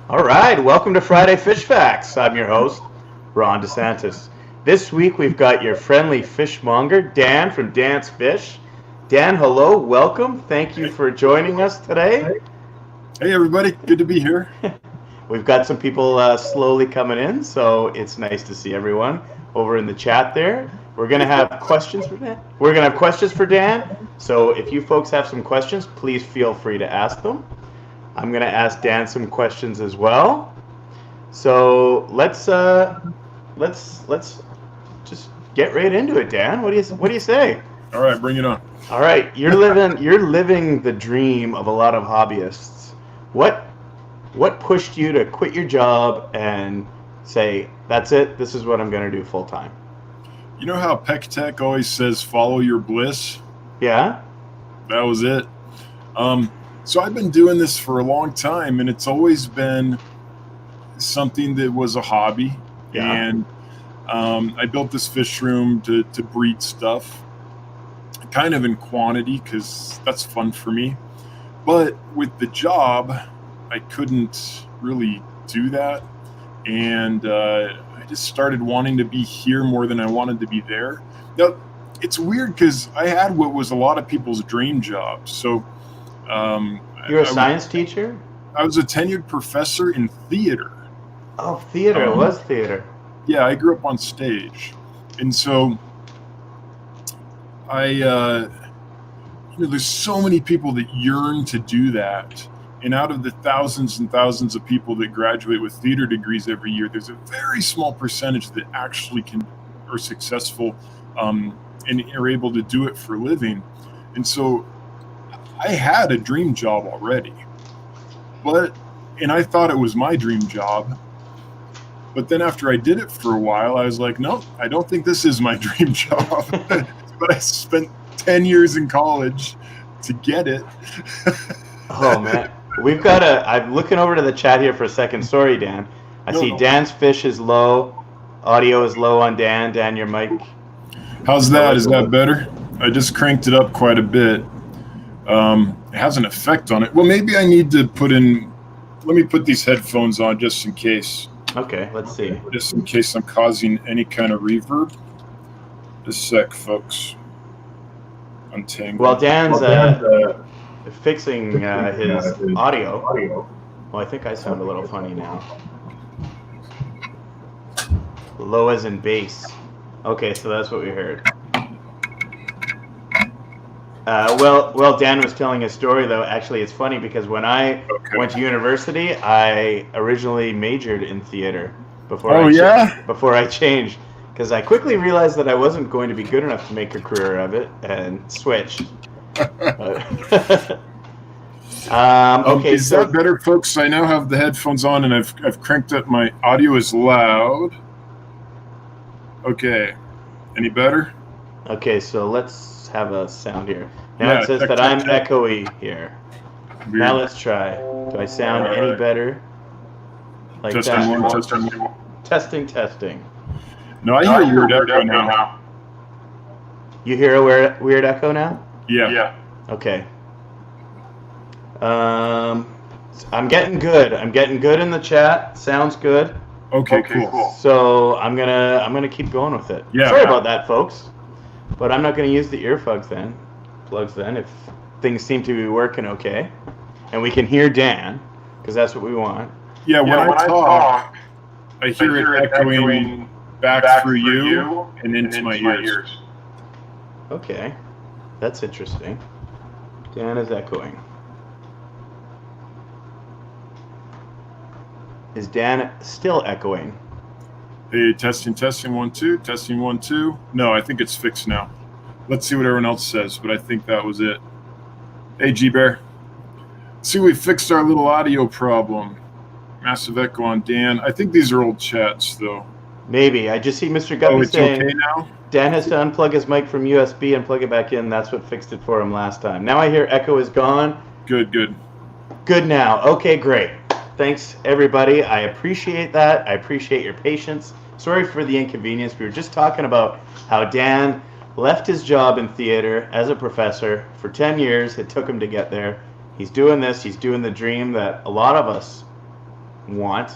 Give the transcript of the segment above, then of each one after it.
All right, welcome to Friday Fish Facts. I'm your host, Ron DeSantis. This week we've got your friendly fishmonger, Dan from DANS Fish. Dan, hello, welcome. Thank you for joining us today. Hey everybody, good to be here. We've got some people slowly coming in, so it's nice to see everyone over in the chat there. We're going to have questions for Dan. So if you folks have some questions, please feel free to ask them. I'm going to ask Dan some questions as well. So let's just get right into it, Dan. What do you say? All right, bring it on. All right, you're living the dream of a lot of hobbyists. What pushed you to quit your job and say, that's it, this is what I'm going to do full time? You know how Peck Tech always says follow your bliss? Yeah? That was it. So I've been doing this for a long time, and it's always been something that was a hobby. Yeah. And I built this fish room to breed stuff, kind of in quantity because that's fun for me. But with the job, I couldn't really do that. And I just started wanting to be here more than I wanted to be there. Now, it's weird because I had what was a lot of people's dream job. So You're a science teacher? I was a tenured professor in theater. Oh, theater. It was theater. Yeah, I grew up on stage. And so there's so many people that yearn to do that. And out of the thousands and thousands of people that graduate with theater degrees every year, there's a very small percentage that actually are successful and are able to do it for a living. And so I had a dream job already, and I thought it was my dream job. But then after I did it for a while, I was like, no, I don't think this is my dream job. But I spent 10 years in college to get it. Oh, man. I'm looking over to the chat here for a second. Sorry, Dan. I see Dan's fish is low. Audio is low on Dan. Dan, your mic. How's that? Is that better? I just cranked it up quite a bit. It has an effect on it. Well, maybe I need to let me put these headphones on just in case. Okay, let's see. Just in case I'm causing any kind of reverb. Just a sec, folks. Untangle. Well, Dan's fixing his audio. Well, I think I sound a little funny now. Low as in bass. Okay, so that's what we heard. Well, Dan was telling a story, though. Actually, it's funny because when I went to university, I originally majored in theater before I changed, because I quickly realized that I wasn't going to be good enough to make a career of it and switched. Okay, is that better, folks? I now have the headphones on, and I've cranked up my audio is loud. Okay, any better? Okay, so let's have a sound here. Now it says that I'm echoey here. Weird. Now let's try. Do I sound any better? Like testing that? one. Testing. No, I hear weird echo now. You hear a weird echo now? Yeah. Okay. I'm getting good. I'm getting good in the chat. Sounds good. Okay, cool. So I'm gonna keep going with it. Yeah. Sorry about that, folks. But I'm not gonna use the plugs then if things seem to be working okay, and we can hear Dan because that's what we want. Yeah, when I talk, I hear it echoing back through you and into my ears. Okay, that's interesting. Dan is echoing. Is Dan still echoing? Hey, testing 1 2, testing 1 2. No, I think it's fixed now. Let's see what everyone else says, but I think that was it. Hey, G-Bear. See, we fixed our little audio problem. Massive echo on Dan. I think these are old chats, though. Maybe. I just see Mr. Guppy saying okay now? Dan has to unplug his mic from USB and plug it back in. That's what fixed it for him last time. Now I hear echo is gone. Good. Good now. Okay, great. Thanks, everybody. I appreciate that. I appreciate your patience. Sorry for the inconvenience. We were just talking about how Dan left his job in theater as a professor for 10 years. It took him to get there. He's doing this. He's doing the dream that a lot of us want.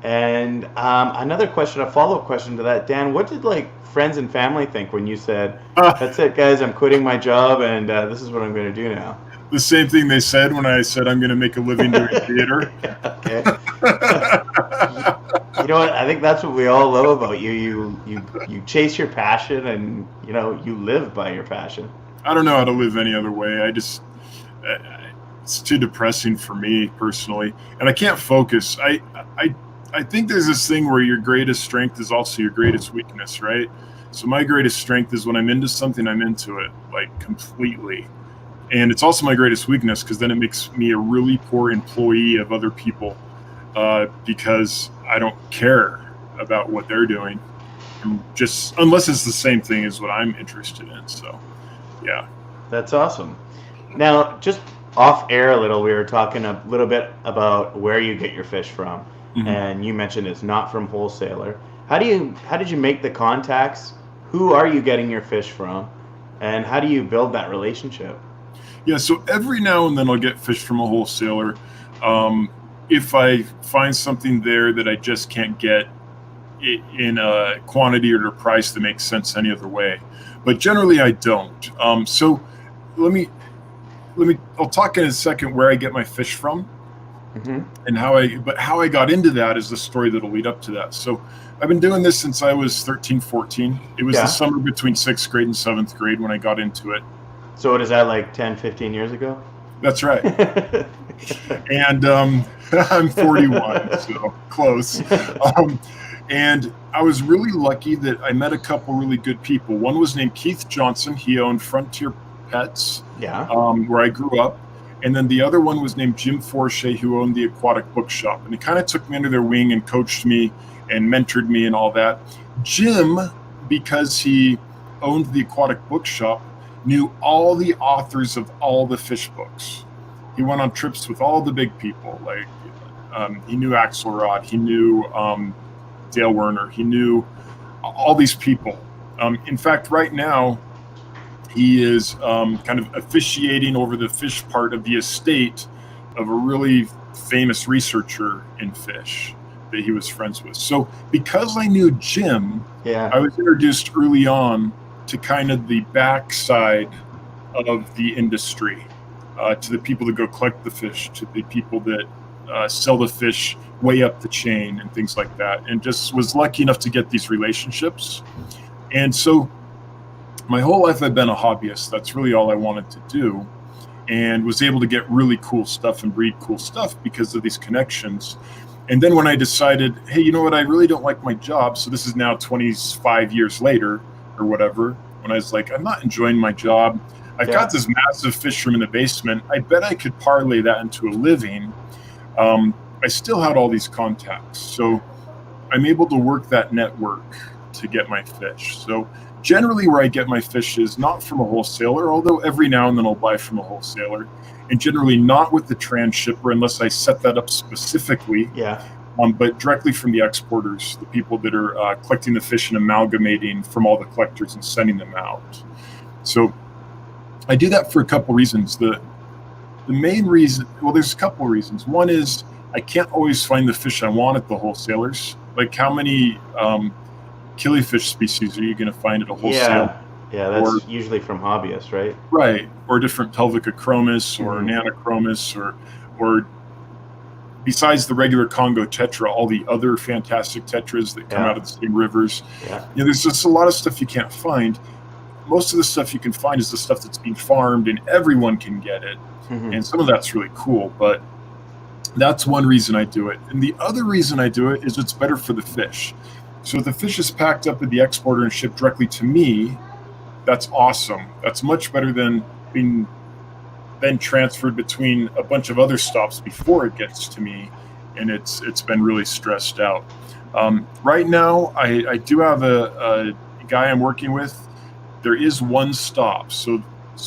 And another question, a follow-up question to that, Dan, what did like friends and family think when you said, that's it, guys, I'm quitting my job and this is what I'm going to do now? The same thing they said when I said I'm going to make a living doing theater. Okay. You know what? I think that's what we all love about you. You chase your passion, and you live by your passion. I don't know how to live any other way. It's too depressing for me personally, and I can't focus. I think there's this thing where your greatest strength is also your greatest weakness, right? So my greatest strength is when I'm into something, I'm into it like completely. And it's also my greatest weakness because then it makes me a really poor employee of other people because I don't care about what they're doing, just unless it's the same thing as what I'm interested in. So, yeah. That's awesome. Now, just off air a little, we were talking a little bit about where you get your fish from, and you mentioned it's not from wholesaler. How did you make the contacts? Who are you getting your fish from, and how do you build that relationship? Yeah, so every now and then I'll get fish from a wholesaler. If I find something there that I just can't get in a quantity or a price that makes sense any other way, but generally I don't. So I'll talk in a second where I get my fish from, and how I got into that is the story that'll lead up to that. So I've been doing this since I was 13, 14. It was the summer between 6th grade and 7th grade when I got into it. So what is that, like 10, 15 years ago? That's right. And I'm 41, so close. And I was really lucky that I met a couple really good people. One was named Keith Johnson. He owned Frontier Pets, where I grew up. And then the other one was named Jim Forshey, who owned the Aquatic Bookshop. And he kind of took me under their wing and coached me and mentored me and all that. Jim, because he owned the Aquatic Bookshop, knew all the authors of all the fish books. He went on trips with all the big people. Like he knew Axelrod, he knew Dale Werner, he knew all these people. In fact, right now, he is kind of officiating over the fish part of the estate of a really famous researcher in fish that he was friends with. So because I knew Jim, I was introduced early on to kind of the backside of the industry, to the people that go collect the fish, to the people that sell the fish way up the chain and things like that, and just was lucky enough to get these relationships. And so my whole life I've been a hobbyist. That's really all I wanted to do, and was able to get really cool stuff and breed cool stuff because of these connections. And then when I decided, hey, you know what, I really don't like my job, so this is now 25 years later or whatever, when I was like, I'm not enjoying my job. I've got this massive fish room in the basement. I bet I could parlay that into a living. I still had all these contacts. So I'm able to work that network to get my fish. So generally where I get my fish is not from a wholesaler, although every now and then I'll buy from a wholesaler, and generally not with the transshipper unless I set that up specifically. But directly from the exporters, the people that are collecting the fish and amalgamating from all the collectors and sending them out. So I do that for a couple reasons. The main reason, well, there's a couple of reasons. One is I can't always find the fish I want at the wholesalers. Like how many killifish species are you going to find at a wholesale? Yeah, that's usually from hobbyists, right? Right, or different Pelvicochromis or Nanochromis or besides the regular Congo tetra, all the other fantastic tetras that come out of the same rivers. There's just a lot of stuff you can't find. Most of the stuff you can find is the stuff that's being farmed and everyone can get it. And some of that's really cool, but that's one reason I do it. And the other reason I do it is it's better for the fish. So if the fish is packed up at the exporter and shipped directly to me, that's awesome. That's much better than being then transferred between a bunch of other stops before it gets to me, and it's been really stressed out. Right now, I do have a guy I'm working with. There is one stop, so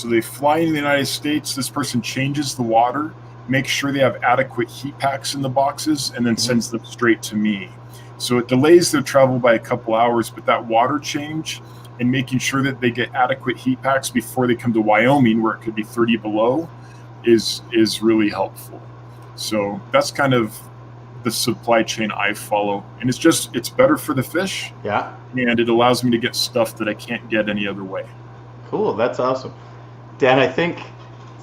they fly in the United States. This person changes the water, makes sure they have adequate heat packs in the boxes, and then sends them straight to me. So it delays their travel by a couple hours, but that water change and making sure that they get adequate heat packs before they come to Wyoming, where it could be 30 below, is really helpful. So that's kind of the supply chain I follow, and it's better for the fish. Yeah. And it allows me to get stuff that I can't get any other way. Cool. That's awesome. Dan, I think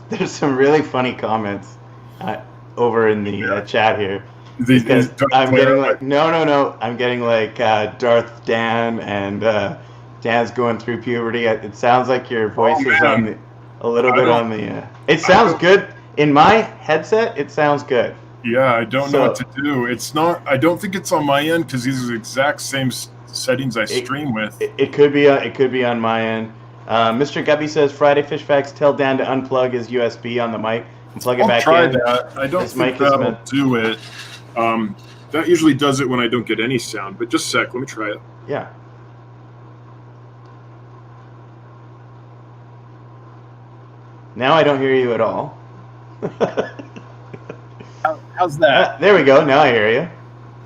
there's some really funny comments over in the chat here. Because I'm getting like, no. I'm getting like Darth Dan and Dan's going through puberty. It sounds like your voice is on a little bit on the... it sounds good. In my headset, it sounds good. Yeah, I don't know what to do. It's not... I don't think it's on my end because these are the exact same settings I stream with. It could be on my end. Mr. Guppy says, Friday Fish Facts, tell Dan to unplug his USB on the mic and plug it back in. I'll try that. I don't think that'll do it. That usually does it when I don't get any sound, but just a sec, let me try it. Yeah. Now I don't hear you at all. How's that? There we go. Now I hear you.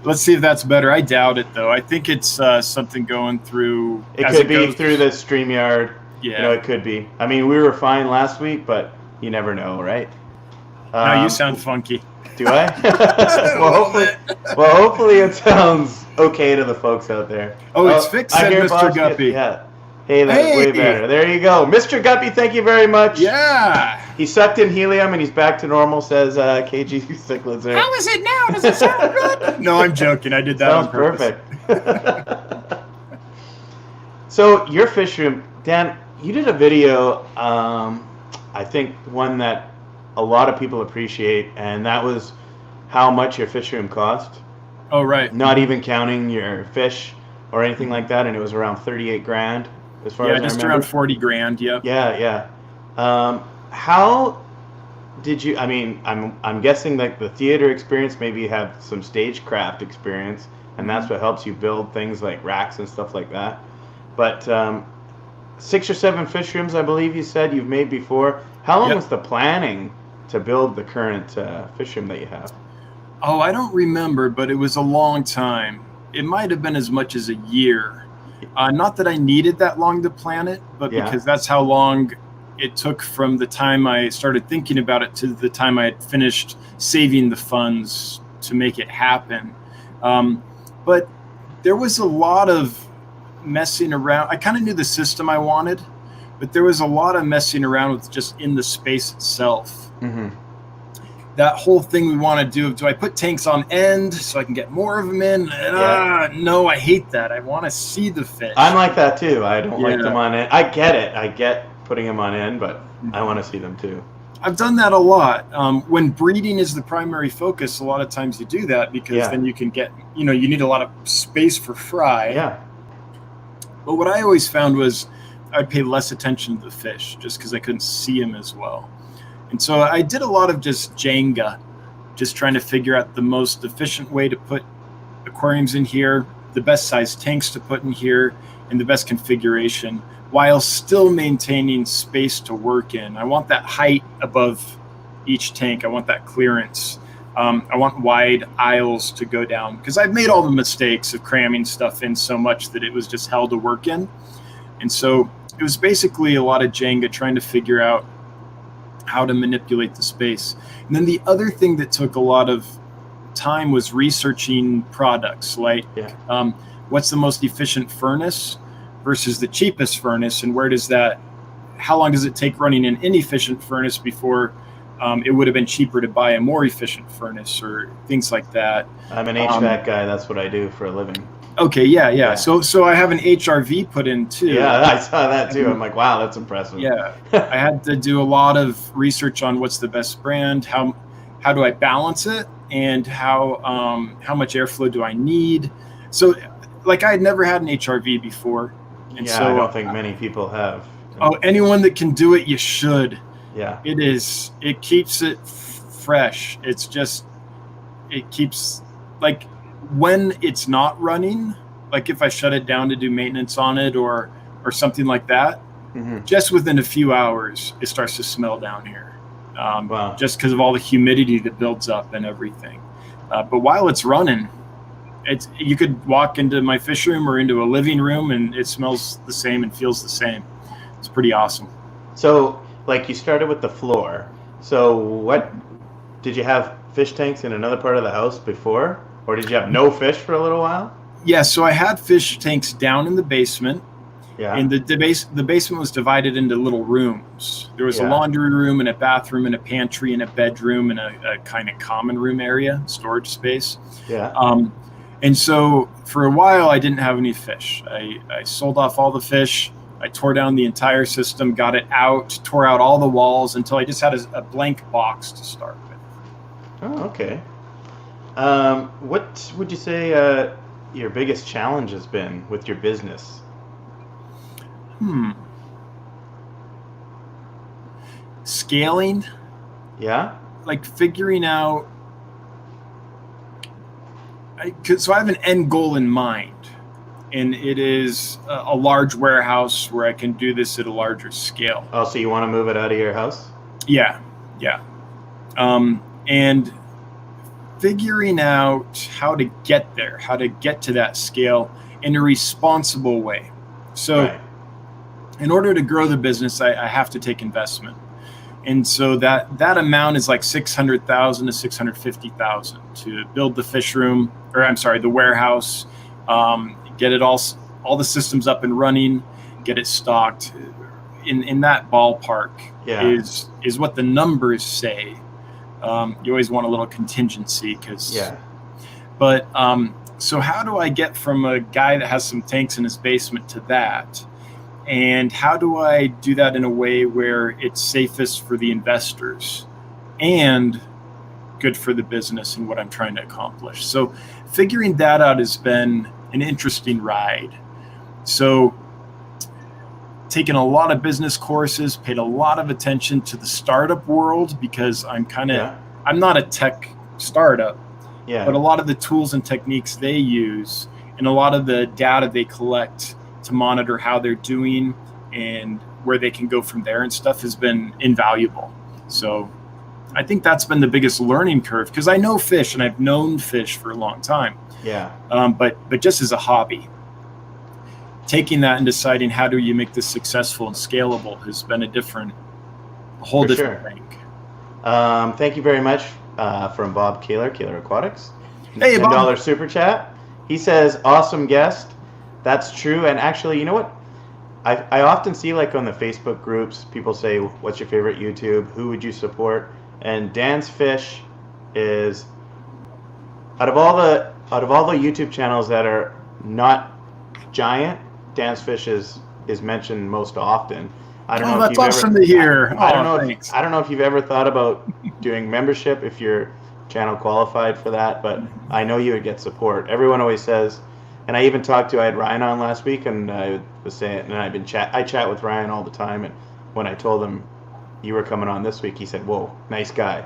Let's see if that's better. I doubt it, though. I think it's something going through... It could be through the StreamYard. Yeah. It could be. I mean, we were fine last week, but you never know, right? No, you sound funky. Do I? well, hopefully it sounds okay to the folks out there. Oh, it's fixed, said Mr. Guppy. Yeah. Hey, that's way better. There you go. Mr. Guppy, thank you very much. Yeah. He sucked in helium and he's back to normal, says KG Cichlids there. How is it now? Does it sound good? No, I'm joking. I did that on purpose. Perfect. So, your fish room, Dan, you did a video, I think one that a lot of people appreciate, and that was how much your fish room cost. Oh, right. Not even counting your fish or anything like that, and it was around 38 grand as far as I remember. Yeah, just around 40 grand, yeah. Yeah. How did you, I mean, I'm guessing that the theater experience, maybe you have some stagecraft experience, and that's what helps you build things like racks and stuff like that. But 6 or 7 fish rooms, I believe you said you've made before. How long was the planning to build the current fish room that you have? Oh, I don't remember, but it was a long time. It might have been as much as a year. Not that I needed that long to plan it, but because that's how long it took from the time I started thinking about it to the time I had finished saving the funds to make it happen. But there was a lot of messing around. I kind of knew the system I wanted, but there was a lot of messing around with just in the space itself. Mm-hmm. That whole thing we want to do I put tanks on end so I can get more of them in? No, I hate that. I want to see the fish. I'm like that too. I don't like them on end. I get it. I get putting them on end, but I want to see them too. I've done that a lot. When breeding is the primary focus, a lot of times you do that because then you can get, you need a lot of space for fry. Yeah. But what I always found was I'd pay less attention to the fish just because I couldn't see them as well. And so I did a lot of just Jenga, just trying to figure out the most efficient way to put aquariums in here, the best size tanks to put in here, and the best configuration, while still maintaining space to work in. I want that height above each tank. I want that clearance. I want wide aisles to go down because I've made all the mistakes of cramming stuff in so much that it was just hell to work in. And so it was basically a lot of Jenga trying to figure out how to manipulate the space. And then the other thing that took a lot of time was researching products, like what's the most efficient furnace versus the cheapest furnace, and how long does it take running an inefficient furnace before it would have been cheaper to buy a more efficient furnace or things like that. I'm an HVAC guy. That's what I do for a living. Okay, yeah. So I have an HRV put in too. Yeah, I saw that too. I'm like, wow, that's impressive. Yeah, I had to do a lot of research on what's the best brand, how do I balance it, and how much airflow do I need. So, like, I had never had an HRV before, and so I don't think many people have. Oh, anyone that can do it, you should. Yeah, it keeps it fresh. It keeps, like, when it's not running, like if I shut it down to do maintenance on it or something like that, just within a few hours, it starts to smell down here. Wow. Just because of all the humidity that builds up and everything. But while it's running, you could walk into my fish room or into a living room and it smells the same and feels the same. It's pretty awesome. So, like, you started with the floor. So what did you have fish tanks in another part of the house before? Or did you have no fish for a little while? Yeah, so I had fish tanks down in the basement. Yeah. And the basement was divided into little rooms. There was a Yeah. laundry room and a bathroom and a pantry and a bedroom and a kind of common room area, storage space. Yeah. And so for a while, I didn't have any fish. I sold off all the fish. I tore down the entire system, got it out, tore out all the walls until I just had a blank box to start with. Oh, okay. What would you say your biggest challenge has been with your business? Scaling, Yeah. like figuring out. So I have an end goal in mind, and it is a large warehouse where I can do this at a larger scale. Oh, so you want to move it out of your house? Yeah. And figuring out how to get there, how to get to that scale in a responsible way. So Right. in order to grow the business, I have to take investment. And so that amount is like $600,000 to $650,000 to build the fish room, or I'm sorry, the warehouse, get it all the systems up and running, get it stocked. In that ballpark is what the numbers say. You always want a little contingency because. Yeah. But so how do I get from a guy that has some tanks in his basement to that? And how do I do that in a way where it's safest for the investors and good for the business and what I'm trying to accomplish? So figuring that out has been an interesting ride. So taken a lot of business courses, paid a lot of attention to the startup world because I'm not a tech startup, but a lot of the tools and techniques they use and a lot of the data they collect to monitor how they're doing and where they can go from there and stuff has been invaluable. So I think that's been the biggest learning curve because I know fish and I've known fish for a long time. Yeah. But just as a hobby, taking that and deciding how do you make this successful and scalable has been a whole different thing. Thank you very much from Bob Kaler Aquatics. Hey, Bob. $10 super chat. He says, awesome guest. That's true. And actually, you know what? I often see like on the Facebook groups, people say, what's your favorite YouTube? Who would you support? And DANS Fish is out of all the YouTube channels that are not giant, DANS Fish is mentioned most often. I don't know if that's awesome to hear. I don't know if you've ever thought about doing membership if your channel qualified for that, but I know you would get support. Everyone always says, and I even I had Ryan on last week, and I was saying, and I chat with Ryan all the time, and when I told him you were coming on this week, he said, "Whoa, nice guy."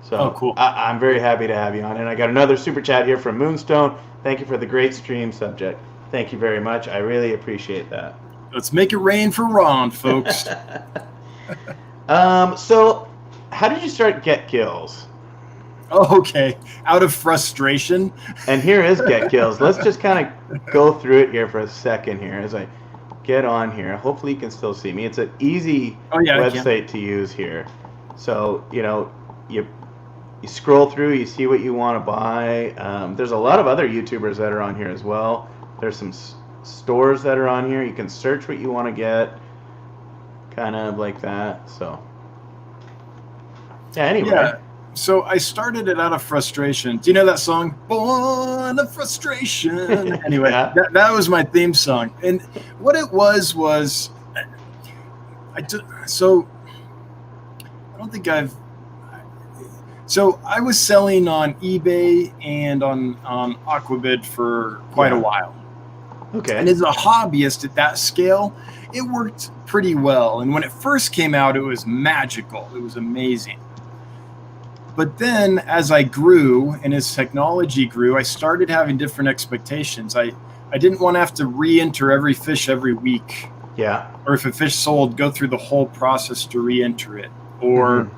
So cool. I'm very happy to have you on, and I got another super chat here from Moonstone. Thank you for the great stream subject. Thank you very much. I really appreciate that. Let's make it rain for Ron, folks. So how did you start Get Gills? Oh, okay. Out of frustration. And here is Get Gills. Let's just kind of go through it here for a second here as I get on here. Hopefully you can still see me. It's an easy website to use here. So, you scroll through, you see what you want to buy. There's a lot of other YouTubers that are on here as well. There's some stores that are on here. You can search what you want to get, kind of like that. So, yeah, anyway. Yeah. So I started it out of frustration. Do you know that song? Born of Frustration. Anyway, that was my theme song. And what it was I was selling on eBay and on Aquabid for quite a while. Okay. And as a hobbyist at that scale, it worked pretty well. And when it first came out, it was magical. It was amazing. But then as I grew and as technology grew, I started having different expectations. I didn't want to have to re-enter every fish every week. Yeah. Or if a fish sold, go through the whole process to re-enter it. Or,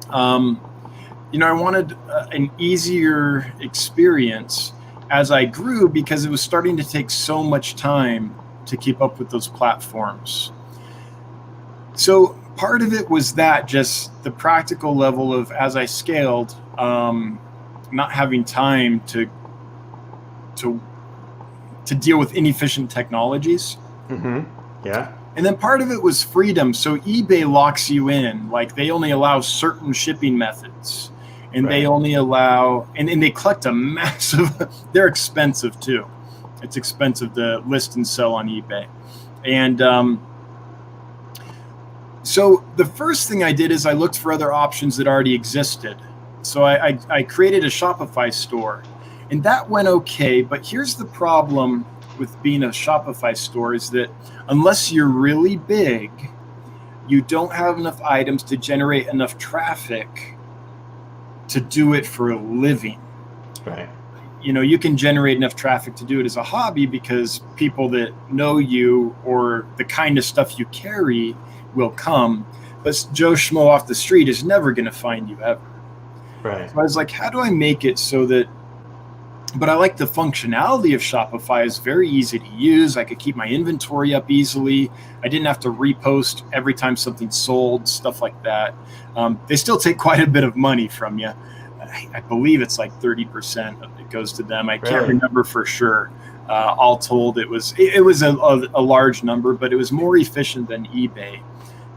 I wanted an easier experience as I grew because it was starting to take so much time to keep up with those platforms. So part of it was that just the practical level of as I scaled, not having time to deal with inefficient technologies. Yeah. And then part of it was freedom. So eBay locks you in, like they only allow certain shipping methods, and Right. they only allow, and they collect a massive, they're expensive too. It's expensive to list and sell on eBay. And so the first thing I did is I looked for other options that already existed. So I created a Shopify store, and that went okay. But here's the problem with being a Shopify store is that unless you're really big, you don't have enough items to generate enough traffic to do it for a living. Right. You know, you can generate enough traffic to do it as a hobby because people that know you or the kind of stuff you carry will come. But Joe Schmo off the street is never going to find you ever. Right. So I was like, how do I make it so that, but I like the functionality of Shopify. Is very easy to use. I could keep my inventory up easily. I didn't have to repost every time something sold, stuff like that. They still take quite a bit of money from you. I believe it's like 30% of it goes to them. I can't remember for sure. All told, it was a large number, but it was more efficient than eBay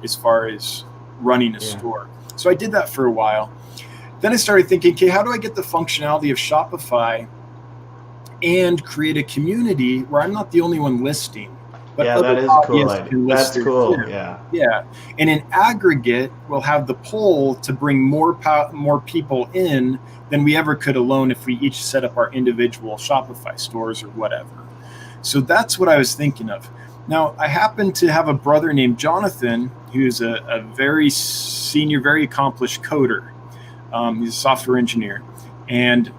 as far as running a store. So I did that for a while. Then I started thinking, okay, how do I get the functionality of Shopify and create a community where I'm not the only one listing, but that is a cool idea. That's cool. Too. Yeah. And in aggregate, we'll have the pull to bring more people in than we ever could alone if we each set up our individual Shopify stores or whatever. So that's what I was thinking of. Now, I happen to have a brother named Jonathan, who's a very senior, very accomplished coder. He's a software engineer, and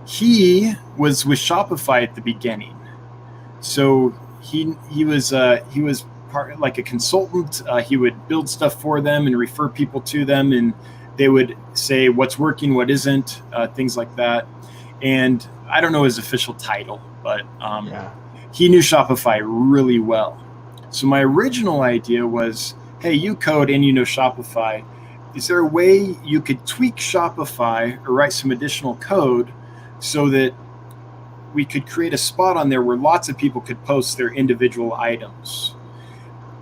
he was with Shopify at the beginning. So he was part, like a consultant. He would build stuff for them and refer people to them, and they would say what's working, what isn't, things like that. And I don't know his official title, but he knew Shopify really well. So my original idea was, hey, you code and you know Shopify. Is there a way you could tweak Shopify or write some additional code so that we could create a spot on there where lots of people could post their individual items,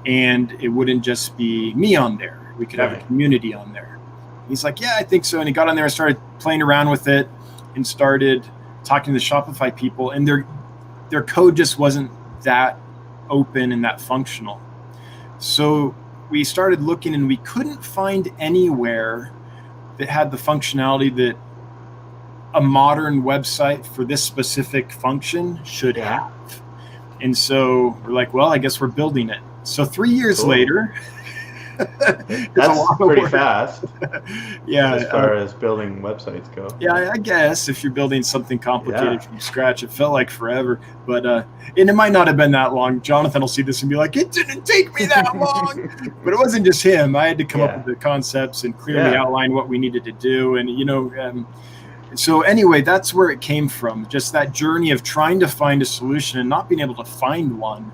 and it wouldn't just be me on there. We could have a community on there. He's like, yeah, I think so. And he got on there and started playing around with it and started talking to the Shopify people, and their code just wasn't that open and that functional. So we started looking, and we couldn't find anywhere that had the functionality that a modern website for this specific function should have. And so we're like, well, I guess we're building it. So 3 years later, that's pretty fast. As far as building websites go. I guess if you're building something complicated from scratch, it felt like forever. But and it might not have been that long. Jonathan will see this and be like, it didn't take me that long. But it wasn't just him. I had to come up with the concepts and clearly outline what we needed to do. And so anyway, that's where it came from. Just that journey of trying to find a solution and not being able to find one,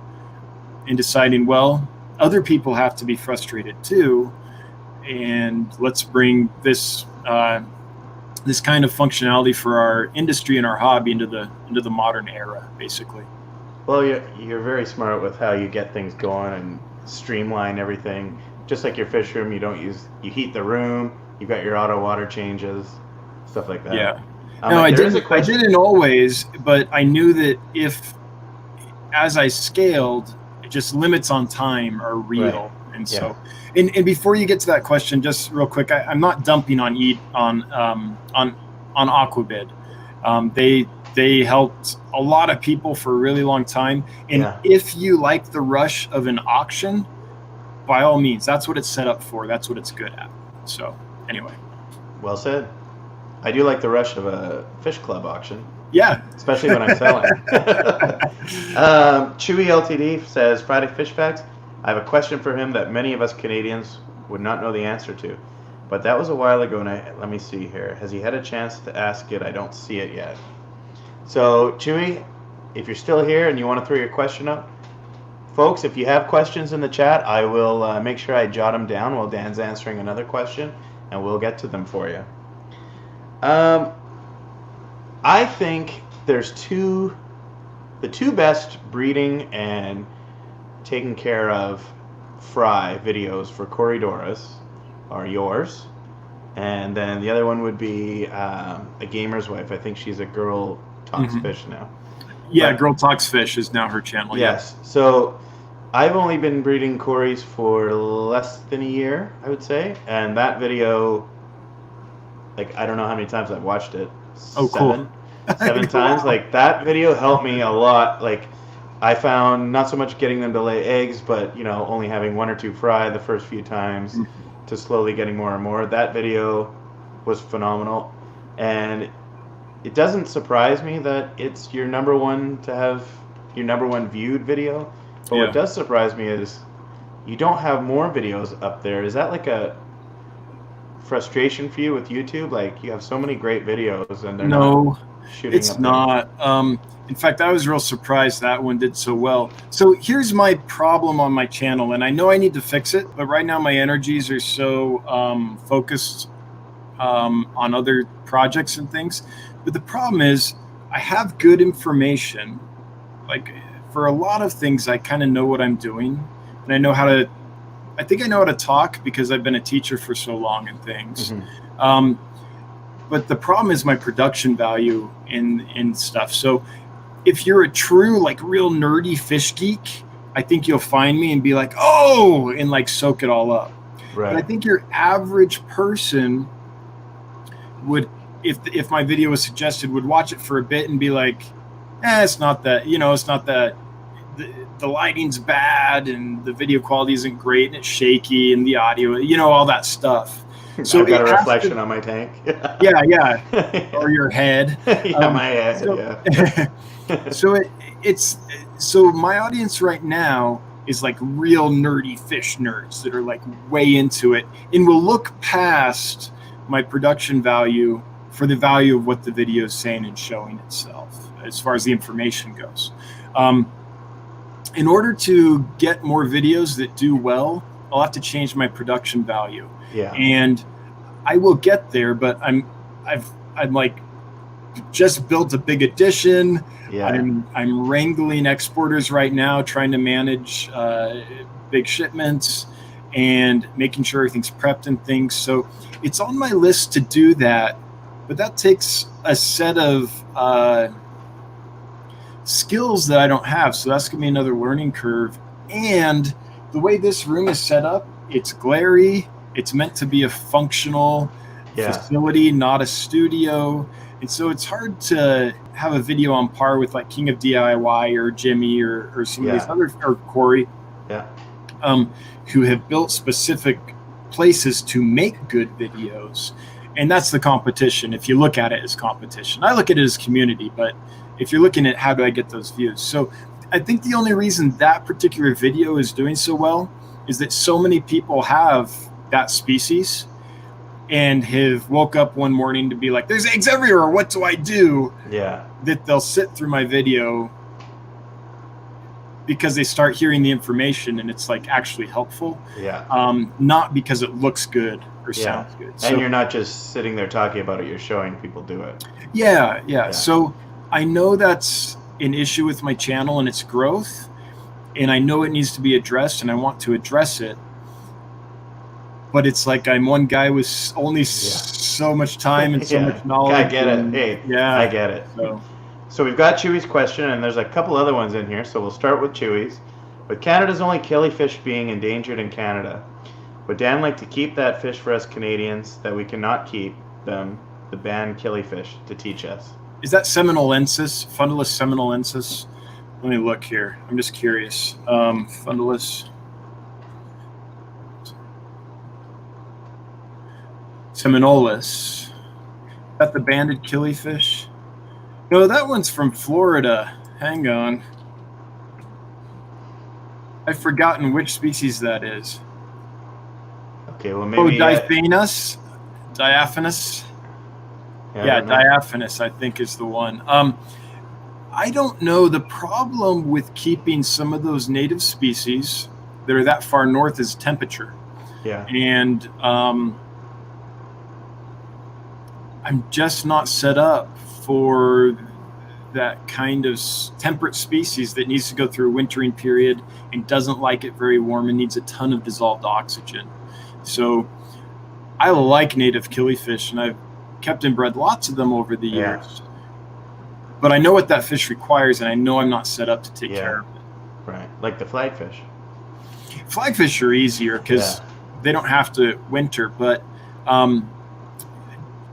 and deciding, well, other people have to be frustrated too, and let's bring this this kind of functionality for our industry and our hobby into the modern era, basically. Well, you're very smart with how you get things going and streamline everything. Just like your fish room, you heat the room. You've got your auto water changes, stuff like that. Yeah. No, I didn't always, but I knew that as I scaled, just limits on time are real. Right. And so, and before you get to that question, just real quick, I'm not dumping on Aquabid. They helped a lot of people for a really long time. And if you like the rush of an auction, by all means, that's what it's set up for. That's what it's good at. So anyway. Well said. I do like the rush of a fish club auction. Yeah. Especially when I'm selling. Chewy LTD says, Friday Fish Facts, I have a question for him that many of us Canadians would not know the answer to. But that was a while ago, and let me see here. Has he had a chance to ask it? I don't see it yet. So, Chewy, if you're still here and you want to throw your question up, folks, if you have questions in the chat, I will make sure I jot them down while Dan's answering another question. and we'll get to them for you. I think there's the two best breeding and taking care of fry videos for Corridoras are yours, and then the other one would be A Gamer's Wife. I think she's a Girl Talks Fish now. Yeah, Girl Talks Fish is now her channel. Yes. Yeah. So I've only been breeding Corys for less than a year, I would say, and that video, like, I don't know how many times I've watched it. Oh, cool. Seven times. Like, that video helped me a lot. Like, I found not so much getting them to lay eggs, but, you know, only having 1 or 2 fry the first few times to slowly getting more and more. That video was phenomenal. And it doesn't surprise me that it's your number one viewed video. But what does surprise me is you don't have more videos up there. Is that like a frustration for you with YouTube? Like, you have so many great videos and they're not shooting it's up not. In fact, I was real surprised that one did so well. So here's my problem on my channel, and I know I need to fix it, but right now my energies are so focused on other projects and things. But the problem is I have good information. Like, for a lot of things, I kind of know what I'm doing, and I think I know how to talk because I've been a teacher for so long and things. But the problem is my production value in stuff. So if you're a true, like, real nerdy fish geek, I think you'll find me and be like, oh, and like soak it all up. Right. But I think your average person would, if my video was suggested, would watch it for a bit and be like, it's not that, it's not that the lighting's bad and the video quality isn't great and it's shaky and the audio, all that stuff. So I've got a reflection on my tank. yeah. Or your head. My head, So my audience right now is like real nerdy fish nerds that are like way into it and will look past my production value for the value of what the video is saying and showing itself as far as the information goes. In order to get more videos that do well, I'll have to change my production value. Yeah. And I will get there, but I'm like just built a big edition. Yeah. I'm wrangling exporters right now, trying to manage big shipments and making sure everything's prepped and things. So it's on my list to do that, but that takes a set of skills that I don't have. So that's gonna be another learning curve. And the way this room is set up, it's glary. It's meant to be a functional facility, not a studio. And so it's hard to have a video on par with like King of DIY or Jimmy or some of these other, or Corey, who have built specific places to make good videos. And that's the competition. If you look at it as competition, I look at it as community, but if you're looking at how do I get those views? So I think the only reason that particular video is doing so well is that so many people have that species and have woke up one morning to be like, there's eggs everywhere, what do I do? Yeah. That they'll sit through my video because they start hearing the information and it's like actually helpful. Yeah. Not because it looks good or sounds good. And you're not just sitting there talking about it, you're showing people do it. Yeah. So I know that's an issue with my channel and its growth, and I know it needs to be addressed and I want to address it. But it's like I'm one guy with only so much time and so much knowledge. I get it. Hey, I get it. So we've got Chewy's question, and there's a couple other ones in here. So we'll start with Chewy's. With Canada's only killifish being endangered in Canada, would Dan like to keep that fish for us Canadians that we cannot keep them, the banned killifish, to teach us? Is that Seminolensis, Fundulus seminolensis? Let me look here. I'm just curious. Fundulus seminolis. Is that the banded killifish? No, that one's from Florida. Hang on. I've forgotten which species that is. Okay, well maybe... Diaphanous? Diaphanous? Yeah, diaphanous, I think, is the one. I don't know. The problem with keeping some of those native species that are that far north is temperature. Yeah. And I'm just not set up for that kind of temperate species that needs to go through a wintering period and doesn't like it very warm and needs a ton of dissolved oxygen. So I like native killifish, and I've kept and bred lots of them over the years. But I know what that fish requires, and I know I'm not set up to take care of it. Right, like the flagfish. Flagfish are easier because they don't have to winter, but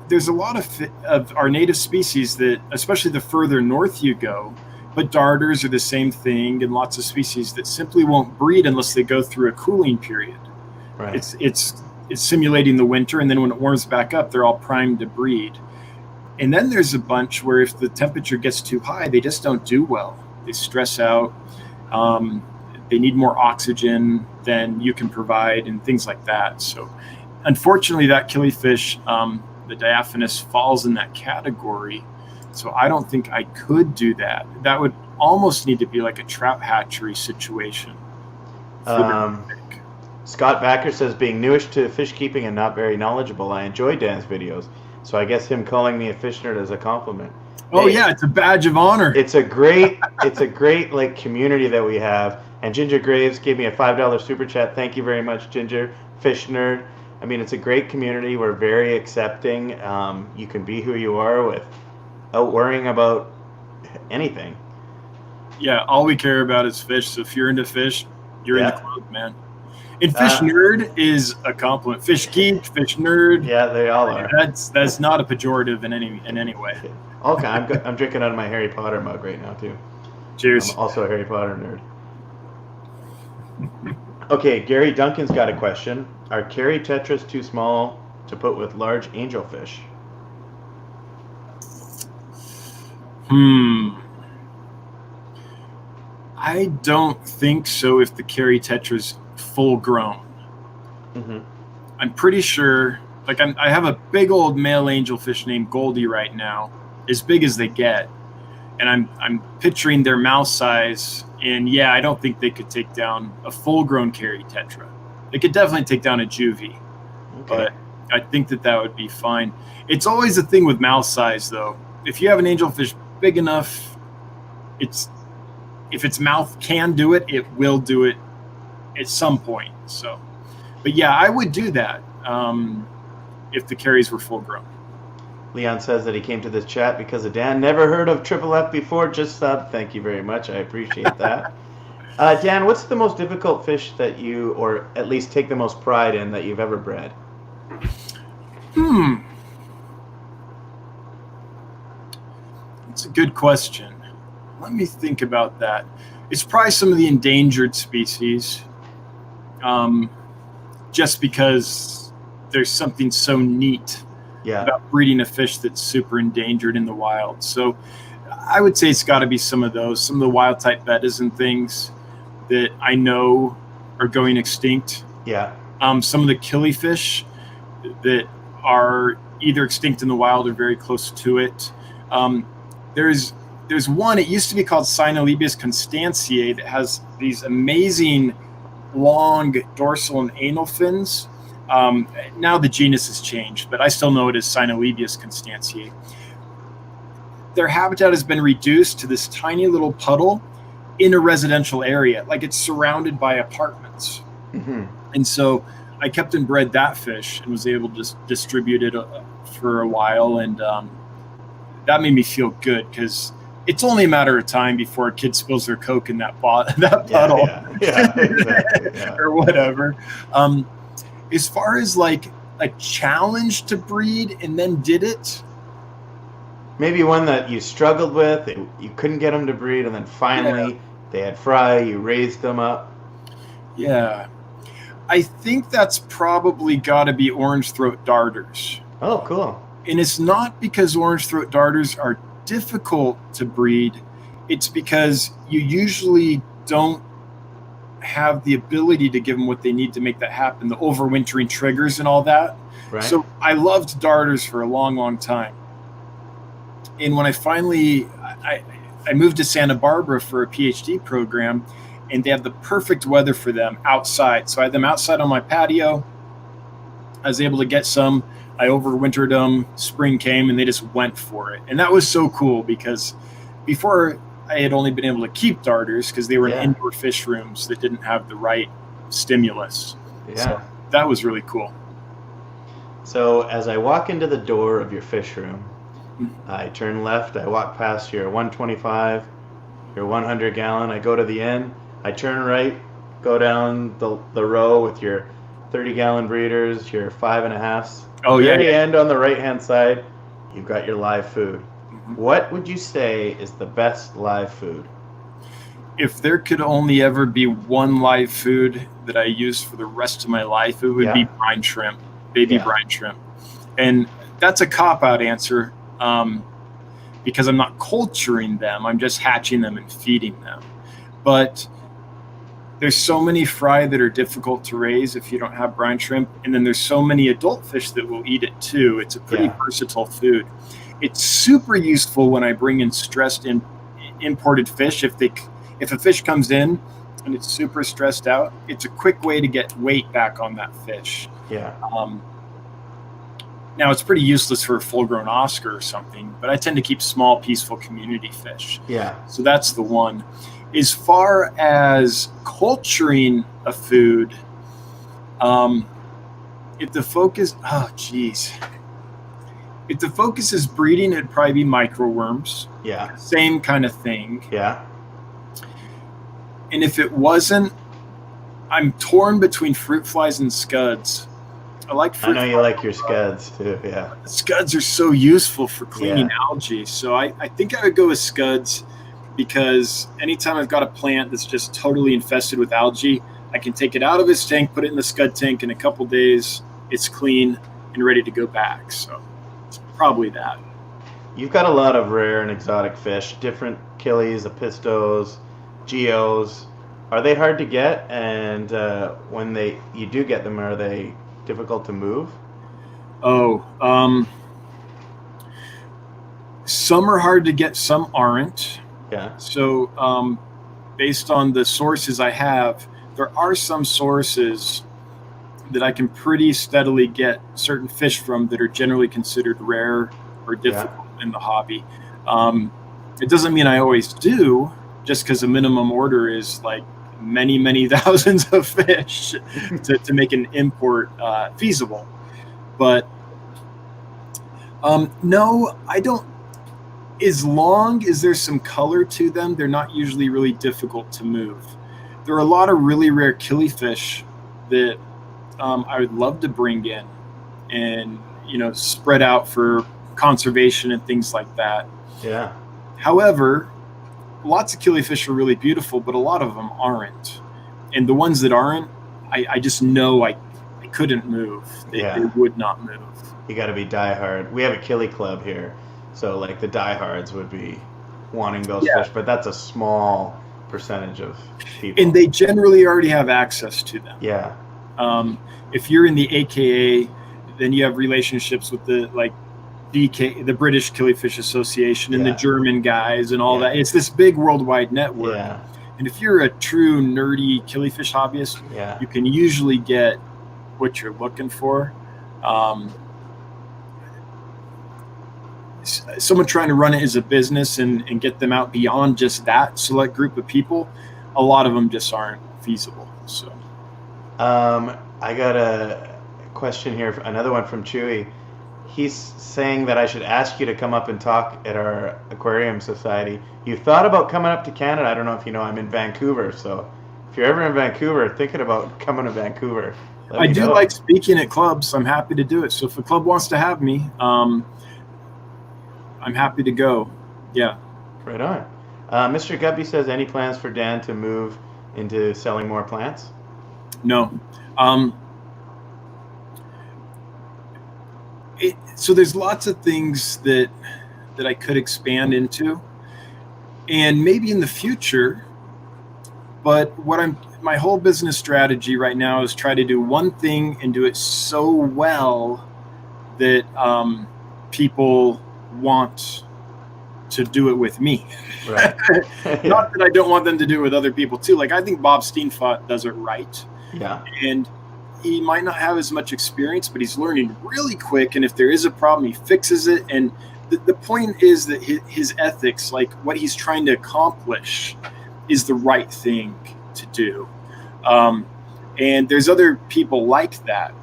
there's a lot of our native species that, especially the further north you go, but darters are the same thing, and lots of species that simply won't breed unless they go through a cooling period. Right. It's simulating the winter, and then when it warms back up, they're all primed to breed. And then there's a bunch where if the temperature gets too high, they just don't do well. They stress out. They need more oxygen than you can provide and things like that. So unfortunately, that killifish, the diaphanous, falls in that category. So I don't think I could do that. That would almost need to be like a trout hatchery situation. Scott Backer says, being newish to fish keeping and not very knowledgeable, I enjoy Dan's videos. So I guess him calling me a fish nerd is a compliment. Oh yeah, it's a badge of honor. It's a great like community that we have. And Ginger Graves gave me a $5 super chat. Thank you very much, Ginger. Fish nerd. I mean, it's a great community. We're very accepting. You can be who you are without worrying about anything. Yeah, all we care about is fish. So if you're into fish, you're in the club, man. And fish nerd is a compliment. Fish geek, fish nerd. Yeah, they all are. That's not a pejorative in any way. Okay, I'm drinking out of my Harry Potter mug right now too. Cheers. I'm also a Harry Potter nerd. Okay, Gary Duncan's got a question. Are carry tetras too small to put with large angelfish? I don't think so if the carry tetra's full grown. Mm-hmm. I'm pretty sure, like I have a big old male angelfish named Goldie right now, as big as they get. And I'm picturing their mouth size, and yeah, I don't think they could take down a full-grown carry tetra. They could definitely take down a juvie, but I think that would be fine. It's always a thing with mouth size, though. If you have an angelfish big enough, if its mouth can do it, it will do it at some point. So, but yeah, I would do that if the carries were full-grown. Leon says that he came to this chat because of Dan. Never heard of Triple F before, just sub. Thank you very much. I appreciate that. Dan, what's the most difficult fish that you, or at least take the most pride in, that you've ever bred? That's a good question. Let me think about that. It's probably some of the endangered species, just because there's something so neat about breeding a fish that's super endangered in the wild. So I would say it's got to be some of the wild type bettas and things that I know are going extinct. Yeah. Some of the killifish that are either extinct in the wild or very close to it. There's one, it used to be called Cynolebius constantiae, that has these amazing long dorsal and anal fins. Now the genus has changed, but I still know it as Cynolebius constantiae. Their habitat has been reduced to this tiny little puddle in a residential area, like it's surrounded by apartments. Mm-hmm. And so I kept and bred that fish and was able to just distribute it for a while, and that made me feel good because it's only a matter of time before a kid spills their Coke in that puddle. Yeah, exactly. Or whatever. As far as like a challenge to breed and then did it, maybe one that you struggled with, you couldn't get them to breed, and then finally they had fry, you raised them up. Yeah. I think that's probably got to be orange throat darters. Oh, cool. And it's not because orange throat darters are difficult to breed. It's because you usually don't have the ability to give them what they need to make that happen, the overwintering triggers and all that. Right. So I loved darters for a long, long time. And when I finally, I moved to Santa Barbara for a PhD program, and they had the perfect weather for them outside. So I had them outside on my patio. I was able to get some I overwintered them. Spring came and they just went for it. And that was so cool because before I had only been able to keep darters because they were in indoor fish rooms that didn't have the right stimulus. Yeah. So that was really cool. So as I walk into the door of your fish room, I turn left, I walk past your 125, your 100 gallon, I go to the end, I turn right, go down the row with your 30 gallon breeders, your 5.5s. Oh, yeah. Very end on the right hand side, you've got your live food. What would you say is the best live food? If there could only ever be one live food that I use for the rest of my life, it would be brine shrimp, baby brine shrimp. And that's a cop-out answer because I'm not culturing them. I'm just hatching them and feeding them. But there's so many fry that are difficult to raise if you don't have brine shrimp. And then there's so many adult fish that will eat it too. It's a pretty versatile food. It's super useful when I bring in stressed imported fish. If a fish comes in and it's super stressed out, it's a quick way to get weight back on that fish. Yeah. Now it's pretty useless for a full-grown Oscar or something, but I tend to keep small, peaceful community fish. Yeah. So that's the one. As far as culturing a food, if the focus, if the focus is breeding, it'd probably be microworms. Yeah. Same kind of thing. Yeah. And if it wasn't, I'm torn between fruit flies and scuds. I like fruit flies. I know you like your scuds too, yeah. Scuds are so useful for cleaning algae. So I think I would go with scuds because anytime I've got a plant that's just totally infested with algae, I can take it out of its tank, put it in the scud tank. In a couple days, it's clean and ready to go back. So it's probably that. You've got a lot of rare and exotic fish, different killies, apistos, geos. Are they hard to get? And when you do get them, are they difficult to move? Some are hard to get, some aren't. Yeah. So based on the sources I have, there are some sources that I can pretty steadily get certain fish from that are generally considered rare or difficult in the hobby. It doesn't mean I always do, just because a minimum order is like many thousands of fish to make an import feasible. But no, I don't. As long as there's some color to them, they're not usually really difficult to move. There are a lot of really rare killifish that I would love to bring in and spread out for conservation and things like that. Yeah. However, lots of killifish are really beautiful, but a lot of them aren't. And the ones that aren't, I just know I couldn't move. They would not move. You got to be diehard. We have a killie club here, so like the diehards would be wanting those fish, but that's a small percentage of people. And they generally already have access to them. Yeah. If you're in the AKA, then you have relationships with the BK, the British Killifish Association, and the German guys and all that. It's this big worldwide network. Yeah. And if you're a true nerdy killifish hobbyist, you can usually get what you're looking for. Someone trying to run it as a business and get them out beyond just that select group of people, a lot of them just aren't feasible. So, I got a question here, another one from Chewy. He's saying that I should ask you to come up and talk at our aquarium society. You thought about coming up to Canada. I don't know if you know I'm in Vancouver, so if you're ever in Vancouver, thinking about coming to Vancouver, I do like speaking at clubs. I'm happy to do it. So if a club wants to have me, I'm happy to go. Yeah. Right on. Mr. Guppy says, any plans for Dan to move into selling more plants? No. So there's lots of things that I could expand into, and maybe in the future. But my whole business strategy right now is try to do one thing and do it so well that people want to do it with me. Right. Not that I don't want them to do it with other people too. Like I think Bob Steenfot does it right. Yeah. And he might not have as much experience, but he's learning really quick. And if there is a problem, he fixes it. And the point is that his ethics, like what he's trying to accomplish, is the right thing to do. And there's other people like that.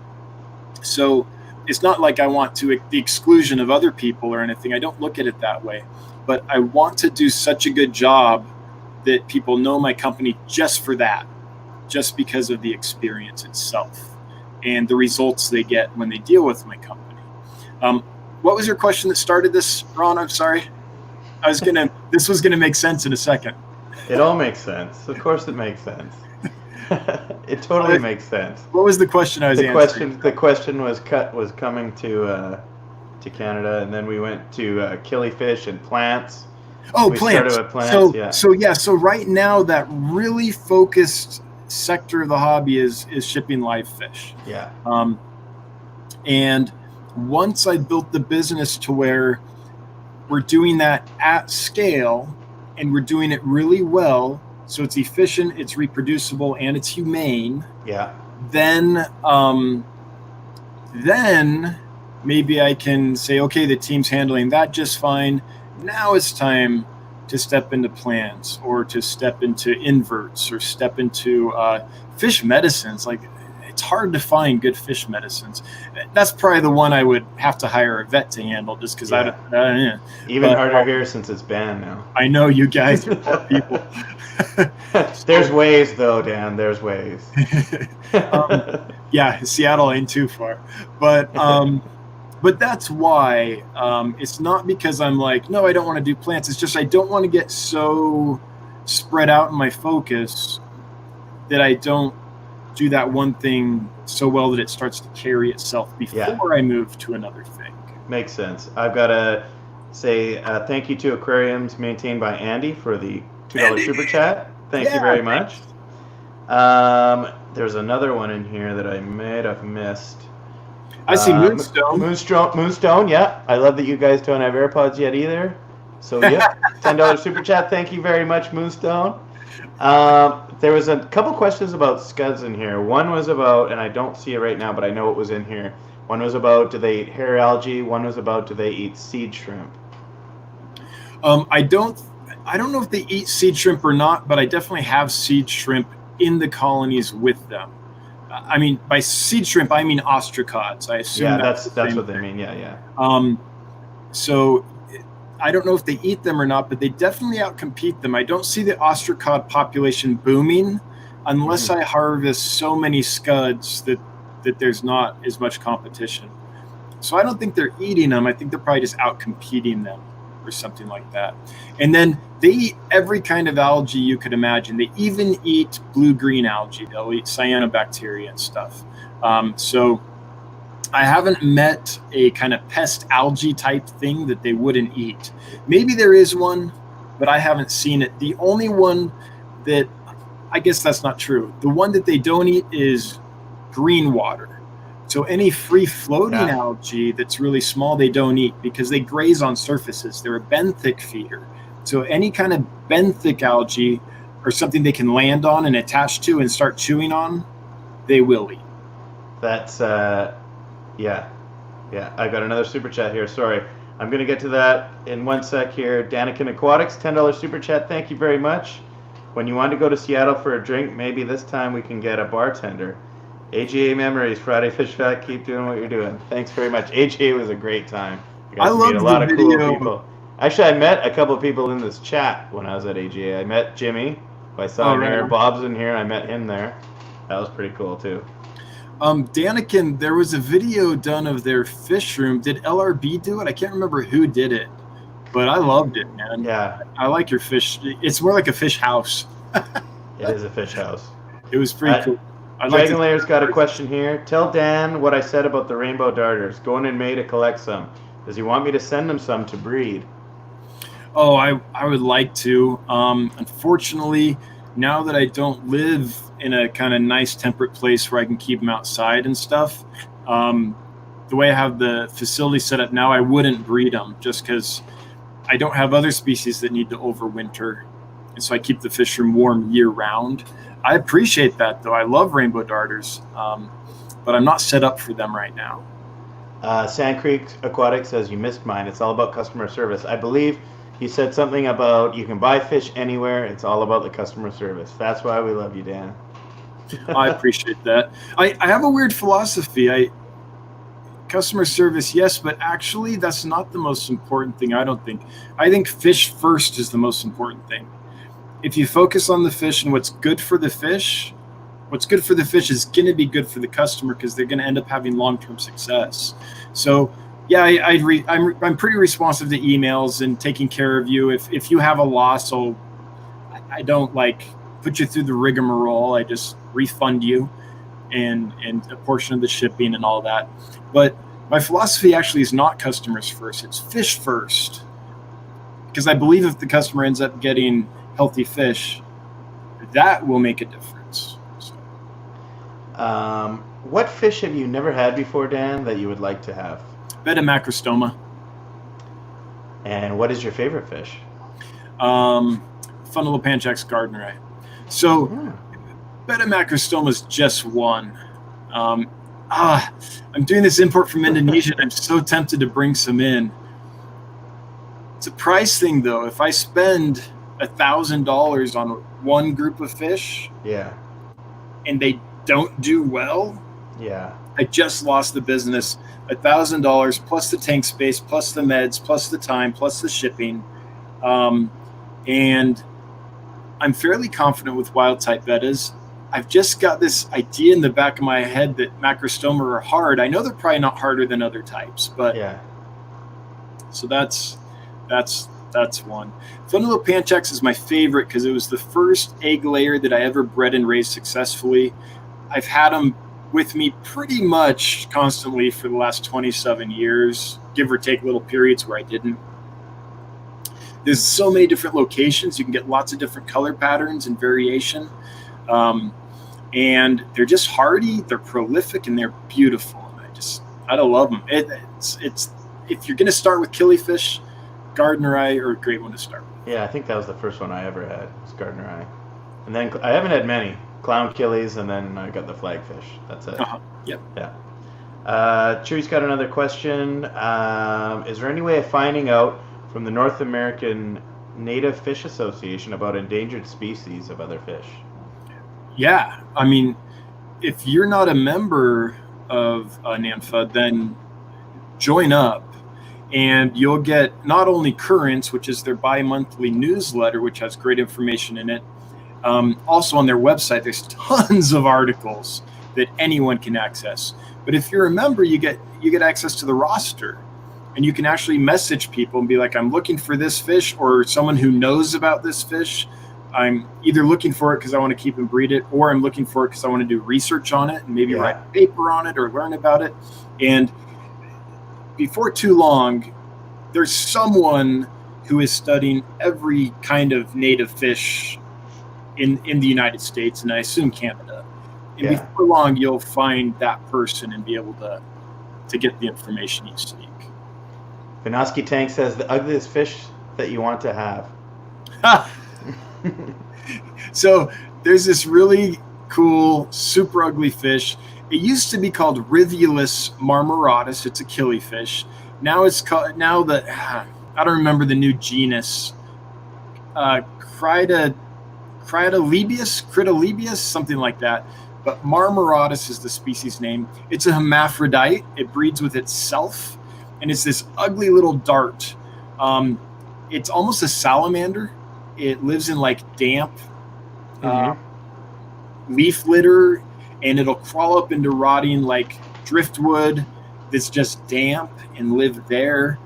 So it's not like I want to the exclusion of other people or anything. I don't look at it that way. But I want to do such a good job that people know my company just for that, just because of the experience itself and the results they get when they deal with my company. What was your question that started this, Ron? I'm sorry. This was gonna make sense in a second. It all makes sense. Of course it makes sense. It totally makes sense. What was the question I was answering? The question was coming to Canada, and then we went to killifish and plants. Oh, we plants. Started with plants. So right now that really focused sector of the hobby is shipping live fish. Yeah. And once I built the business to where we're doing that at scale and we're doing it really well, so it's efficient, it's reproducible, and it's humane. Yeah. Then maybe I can say, okay, the team's handling that just fine. Now it's time to step into plants or to step into inverts or step into fish medicines. Like, it's hard to find good fish medicines. That's probably the one I would have to hire a vet to handle, just because Even harder here since it's banned now. I know you guys are poor people. There's ways, though, Dan. There's ways. Yeah, Seattle ain't too far, but that's why it's not because I'm like, no, I don't want to do plants. It's just I don't want to get so spread out in my focus that I don't do that one thing so well that it starts to carry itself before I move to another thing. Makes sense. I've got to say thank you to Aquariums maintained by Andy for the $2 super chat. Thank you very much. There's another one in here that I may have missed. I see Moonstone. Moonstone, yeah. I love that you guys don't have AirPods yet either. So, yeah, $10 super chat. Thank you very much, Moonstone. There was a couple questions about scuds in here. One was about, and I don't see it right now, but I know it was in here. One was about, do they eat hair algae? One was about, do they eat seed shrimp? I don't know if they eat seed shrimp or not, but I definitely have seed shrimp in the colonies with them. I mean, by seed shrimp, I mean ostracods. I assume that's what they mean. Yeah. So I don't know if they eat them or not, but they definitely outcompete them. I don't see the ostracod population booming unless I harvest so many scuds that there's not as much competition. So I don't think they're eating them. I think they're probably just outcompeting them or something like that. And then they eat every kind of algae you could imagine. They even eat blue-green algae. They'll eat cyanobacteria and stuff. So I haven't met a kind of pest algae type thing that they wouldn't eat. Maybe there is one, but I haven't seen it. The only one that, I guess that's not true. The one that they don't eat is green water. So any free floating algae that's really small, they don't eat because they graze on surfaces. They're a benthic feeder. So any kind of benthic algae or something they can land on and attach to and start chewing on, they will eat. That's, yeah. I got another super chat here. Sorry. I'm going to get to that in one sec here. Danikin Aquatics, $10 super chat. Thank you very much. When you want to go to Seattle for a drink, maybe this time we can get a bartender. AGA memories, Friday Fish Fat. Keep doing what you're doing. Thanks very much. AGA was a great time. I loved a lot of video. cool people. Actually, I met a couple of people in this chat when I was at AGA. I met Jimmy, who I saw here. Bob's in here, and I met him there. That was pretty cool too. Danikin, there was a video done of their fish room. Did LRB do it? I can't remember who did it, but I loved it, man. Yeah. I like your fish. It's more like a fish house. It is a fish house. It was pretty cool. Dragon Layer's got a question here. Tell Dan what I said about the rainbow darters. Going in May to collect some. Does he want me to send him some to breed? Oh, I would like to. Unfortunately, now that I don't live in a kind of nice temperate place where I can keep them outside and stuff, the way I have the facility set up now, I wouldn't breed them just because I don't have other species that need to overwinter. And so I keep the fish room warm year round. I appreciate that, though. I love rainbow darters. but I'm not set up for them right now. Sand Creek Aquatic says you missed mine. It's all about customer service. I believe he said something about you can buy fish anywhere. It's all about the customer service. That's why we love you, Dan. I appreciate that. I have a weird philosophy. Customer service, yes, but actually that's not the most important thing, I don't think. I think fish first is the most important thing. If you focus on the fish and what's good for the fish is going to be good for the customer because they're going to end up having long-term success. So, yeah, I'm pretty responsive to emails and taking care of you. If you have a loss, I don't like put you through the rigmarole. I just refund you and a portion of the shipping and all that. But my philosophy actually is not customers first. It's fish first. Because I believe if the customer ends up getting healthy fish, that will make a difference. So. What fish have you never had before, Dan, that you would like to have? Betta macrostoma. And what is your favorite fish? Funnelopanchax gardneri. So, Betta macrostoma is just one. I'm doing this import from Indonesia, and I'm so tempted to bring some in. It's a price thing, though. If I spend $1,000 on one group of fish, and they don't do well, I just lost the business. $1,000 plus the tank space, plus the meds, plus the time, plus the shipping, and I'm fairly confident with wild type bettas. I've just got this idea in the back of my head that macrostoma are hard. I know they're probably not harder than other types, but so that's one. Funnelopanchax is my favorite because it was the first egg layer that I ever bred and raised successfully. I've had them with me pretty much constantly for the last 27 years, give or take little periods where I didn't. There's so many different locations. You can get lots of different color patterns and variation. And they're just hardy, they're prolific, and they're beautiful. And I don't love them. It's if you're going to start with killifish, gardneri are a great one to start with. Yeah, I think that was the first one I ever had, was gardneri. And then I haven't had many. Clown killies, and then I got the flagfish. That's it. Yep. Yeah. Chewy's got another question. Is there any way of finding out from the North American Native Fish Association about endangered species of other fish? Yeah. I mean, if you're not a member of NANFA, then join up. And you'll get not only Currents, which is their bi-monthly newsletter, which has great information in it. Also on their website, there's tons of articles that anyone can access. But if you're a member, you get access to the roster, and you can actually message people and be like, I'm looking for this fish, or someone who knows about this fish. I'm either looking for it because I want to keep and breed it, or I'm looking for it because I want to do research on it and maybe write a paper on it or learn about it. And before too long, there's someone who is studying every kind of native fish in the United States, and I assume Canada. And before long, you'll find that person and be able to get the information you seek. Vinoski Tank says the ugliest fish that you want to have. So there's this really cool, super ugly fish. It used to be called Rivulus marmoratus. It's a killifish. Now it's called, I don't remember the new genus. Critolebius, something like that. But marmoratus is the species name. It's a hermaphrodite. It breeds with itself, and it's this ugly little dart. It's almost a salamander. It lives in like damp leaf litter, and it'll crawl up into rotting like driftwood that's just damp and live there.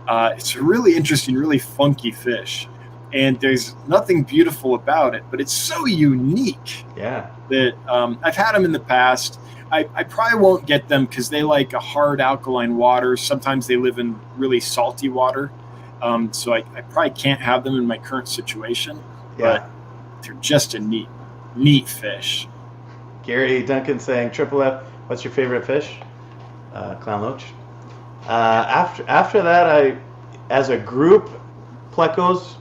It's a really interesting, really funky fish. And there's nothing beautiful about it, but it's so unique that I've had them in the past. I probably won't get them because they like a hard alkaline water. Sometimes they live in really salty water. So I probably can't have them in my current situation. But they're just a neat fish. Gary Duncan saying, Triple F, what's your favorite fish? Clown loach. After that, as a group, plecos,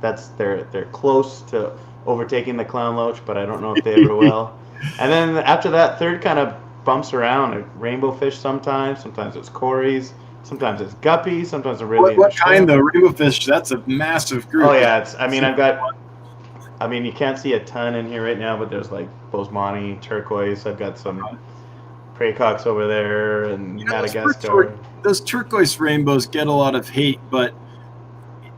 they're close to overtaking the clown loach, but I don't know if they ever will. And then after that, third kind of bumps around. Like rainbow fish sometimes it's Corys, sometimes it's guppies, sometimes they're really What kind though? Rainbow fish, that's a massive group. Oh yeah, you can't see a ton in here right now, but there's like Bosemani, turquoise. I've got some praycocks over there and Madagascar. Those turquoise rainbows get a lot of hate, but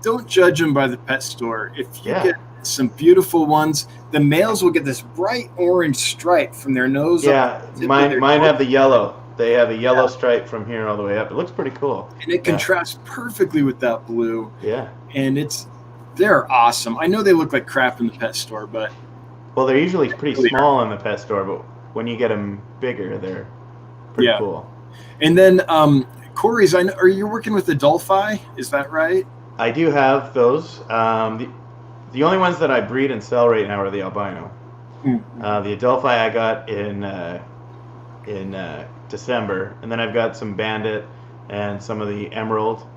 don't judge them by the pet store. If you get some beautiful ones, the males will get this bright orange stripe from their nose. Yeah, mine have the yellow. They have a yellow stripe from here all the way up. It looks pretty cool. And it contrasts perfectly with that blue. Yeah. And they're awesome. I know they look like crap in the pet store, but... Well, they're usually pretty small in the pet store, but when you get them bigger, they're pretty cool. And then Corey's, are you working with the Dolphi? Is that right? I do have those. The only ones that I breed and sell right now are the albino. Mm-hmm. The Adelphi I got in December, and then I've got some bandit and some of the emerald.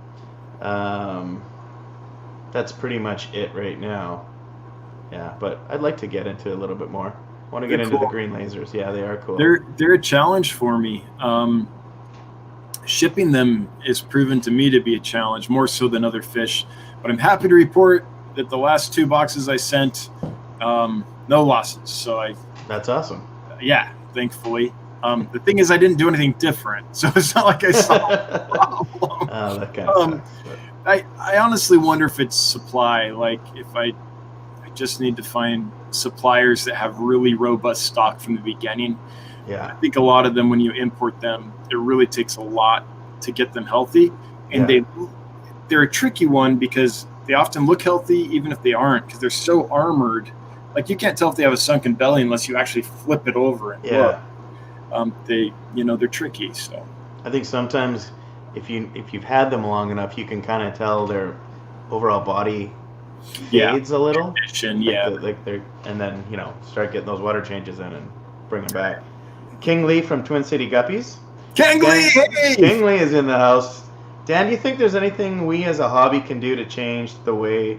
That's pretty much it right now. Yeah, but I'd like to get into a little bit more. I want to get into the green lasers. Yeah, they are cool. They're a challenge for me. Shipping them is proven to me to be a challenge, more so than other fish. But I'm happy to report that the last 2 boxes I sent, no losses. So That's awesome. Yeah, thankfully. The thing is, I didn't do anything different, so it's not like I saw a problem. Oh, that kind of sucks, but... I honestly wonder if it's supply. Like if I just need to find suppliers that have really robust stock from the beginning. Yeah, I think a lot of them, when you import them, it really takes a lot to get them healthy, and they're a tricky one because they often look healthy even if they aren't, because they're so armored. Like you can't tell if they have a sunken belly unless you actually flip it over and look. They're tricky. So I think sometimes if you've had them long enough, you can kind of tell their overall body fades a little. Condition, and then start getting those water changes in and bring them back. King Lee from Twin City Guppies. King Lee is in the house. Dan, do you think there's anything we as a hobby can do to change the way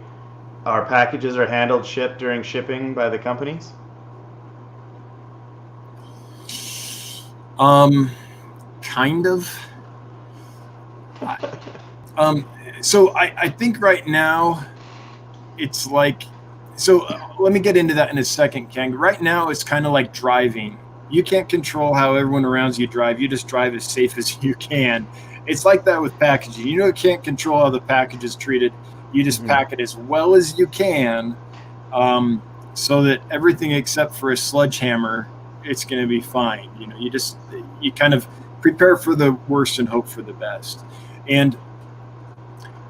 our packages are handled during shipping by the companies? Kind of. So I think right now it's like, let me get into that in a second, Kang. Right now it's kind of like driving. You can't control how everyone around you drive. You just drive as safe as you can. It's like that with packaging. You can't control how the package is treated. You just pack it as well as you can, so that everything except for a sledgehammer, it's going to be fine. You kind of prepare for the worst and hope for the best. And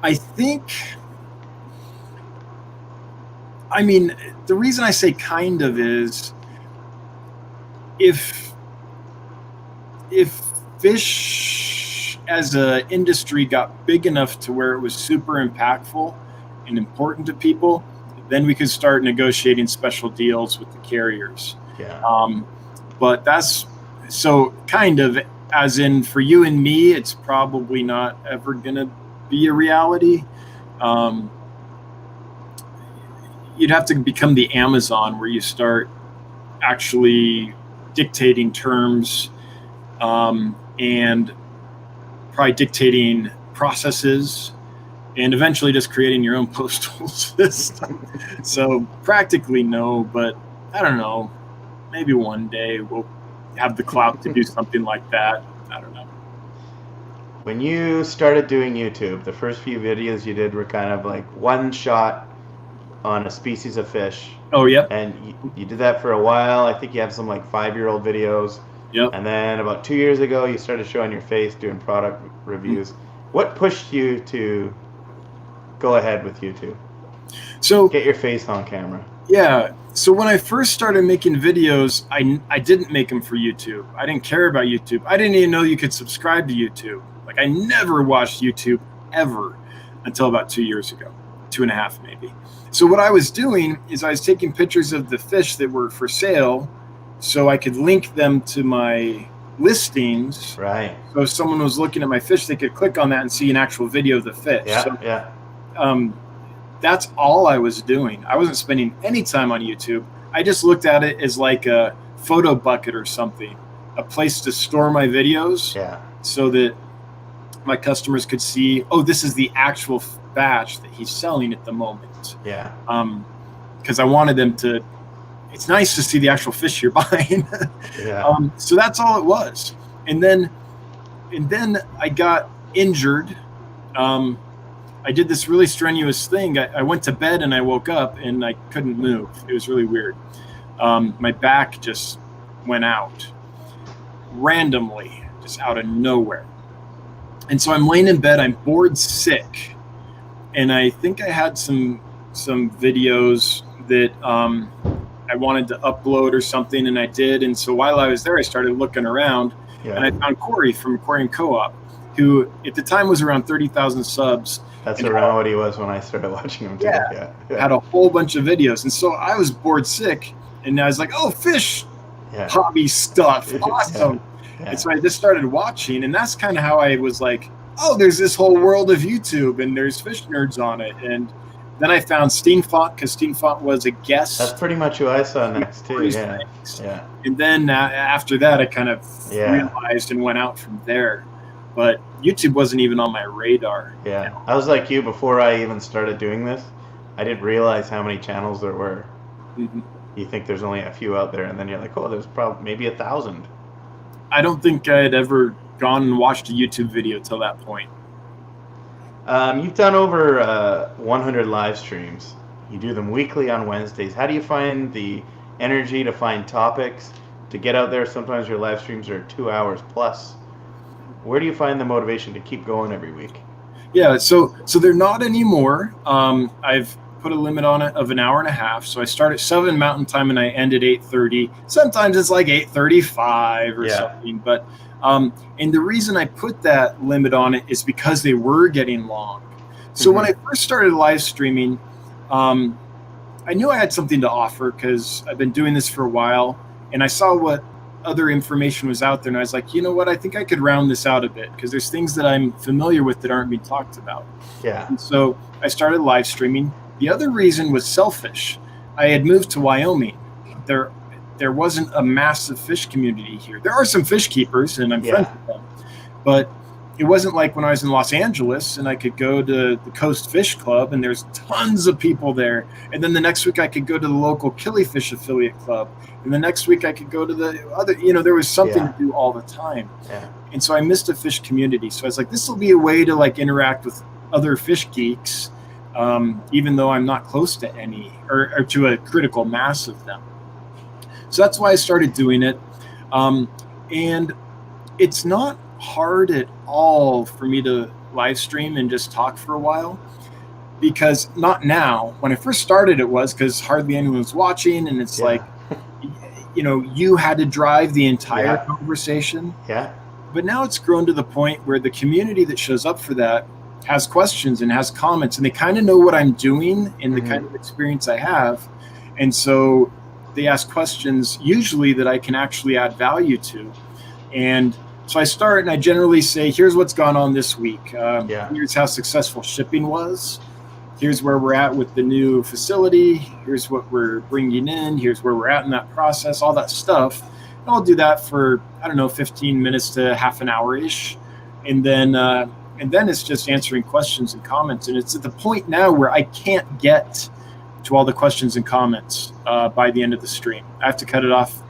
I think, the reason I say kind of is if fish as an industry got big enough to where it was super impactful and important to people, then we could start negotiating special deals with the carriers. Yeah. But that's so kind of, as in for you and me, it's probably not ever going to be a reality. You'd have to become the Amazon, where you start actually dictating terms, and probably dictating processes, and eventually just creating your own postal system. So practically no, but I don't know. Maybe one day we'll have the clout to do something like that. I don't know. When you started doing YouTube, the first few videos you did were kind of like one shot on a species of fish. Oh, yeah. And you did that for a while. I think you have some like 5-year-old videos. Yep. And then about 2 years ago, you started showing your face doing product reviews. What pushed you to go ahead with YouTube? So get your face on camera. Yeah. So when I first started making videos, I didn't make them for YouTube. I didn't care about YouTube. I didn't even know you could subscribe to YouTube. Like I never watched YouTube ever until about 2 years ago, 2.5 maybe. So what I was doing is I was taking pictures of the fish that were for sale so I could link them to my listings. Right. So if someone was looking at my fish, they could click on that and see an actual video of the fish. Yeah, That's all I was doing. I wasn't spending any time on YouTube. I just looked at it as like a photo bucket or something. a place to store my videos, so that my customers could see, oh, this is the actual batch that he's selling at the moment. Yeah. Because I wanted them to. It's nice to see the actual fish you're buying. Yeah. So that's all it was. And then I got injured. I did this really strenuous thing. I went to bed and I woke up and I couldn't move. It was really weird. My back just went out randomly, just out of nowhere. And so I'm laying in bed, I'm bored sick. And I think I had some videos that I wanted to upload or something, and I did. And so while I was there, I started looking around, and I found Corey from Aquarium Co-op, who at the time was around 30,000 subs. That's around what he was when I started watching him too. Yeah. Had a whole bunch of videos. And so I was bored sick, and I was like, oh, fish hobby stuff. Awesome. Yeah. And so I just started watching, and that's kind of how I was like, oh, there's this whole world of YouTube, and there's fish nerds on it. And then I found Steenfont, because Steenfont was a guest. That's pretty much who I saw next too. Yeah. Yeah. And then after that, I kind of realized and went out from there. But YouTube wasn't even on my radar. Yeah. I was like you before I even started doing this. I didn't realize how many channels there were. Mm-hmm. You think there's only a few out there, and then you're like, oh, there's probably maybe 1,000. I don't think I had ever gone and watched a YouTube video till that point. You've done over 100 live streams. You do them weekly on Wednesdays. How do you find the energy to find topics, to get out there? Sometimes your live streams are 2 hours plus. Where do you find the motivation to keep going every week? Yeah, so they're not anymore. I've put a limit on it of an hour and a half. So I start at 7 Mountain Time and I end at 8:30. Sometimes it's like 8:35 or something. But and the reason I put that limit on it is because they were getting long. So when I first started live streaming, I knew I had something to offer because I've been doing this for a while, and I saw what other information was out there, and I was like, you know what, I think I could round this out a bit because there's things that I'm familiar with that aren't being talked about. Yeah. And so I started live streaming. The other reason was selfish. I had moved to Wyoming. There wasn't a massive fish community here. There are some fish keepers, and I'm friends with them, but it wasn't like when I was in Los Angeles and I could go to the Coast Fish Club and there's tons of people there. And then the next week I could go to the local Killifish affiliate club. And the next week I could go to the other, there was something to do all the time. Yeah. And so I missed a fish community. So I was like, this will be a way to like interact with other fish geeks, even though I'm not close to any or to a critical mass of them. So that's why I started doing it. And it's not hard at all for me to live stream and just talk for a while, because not now. When I first started, it was because hardly anyone was watching, and it's like, you had to drive the entire conversation. Yeah. But now it's grown to the point where the community that shows up for that has questions and has comments, and they kind of know what I'm doing and the kind of experience I have, and so they ask questions usually that I can actually add value to. And so I start and I generally say, here's what's gone on this week. Here's how successful shipping was. Here's where we're at with the new facility. Here's what we're bringing in. Here's where we're at in that process, all that stuff. And I'll do that for, 15 minutes to half an hour-ish. And then it's just answering questions and comments. And it's at the point now where I can't get to all the questions and comments by the end of the stream. I have to cut it off,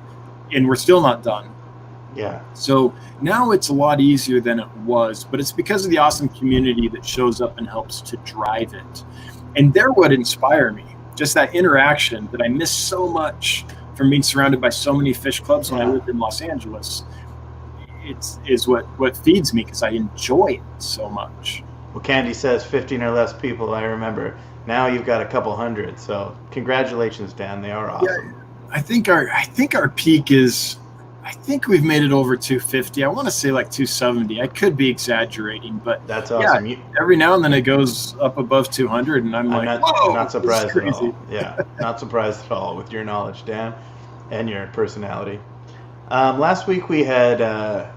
and we're still not done. Yeah. So now it's a lot easier than it was, but it's because of the awesome community that shows up and helps to drive it. And they're what inspire me. Just that interaction that I miss so much from being surrounded by so many fish clubs when I lived in Los Angeles. Is what feeds me because I enjoy it so much. Well, Candy says 15 or less people, I remember. Now you've got a couple hundred. So congratulations, Dan. They are awesome. Yeah, I think our peak is, I think we've made it over 250. I want to say like 270. I could be exaggerating, but that's awesome. Yeah, every now and then it goes up above 200, and I'm like, whoa, not surprised at all. Yeah, not surprised at all with your knowledge, Dan, and your personality. Last week we had a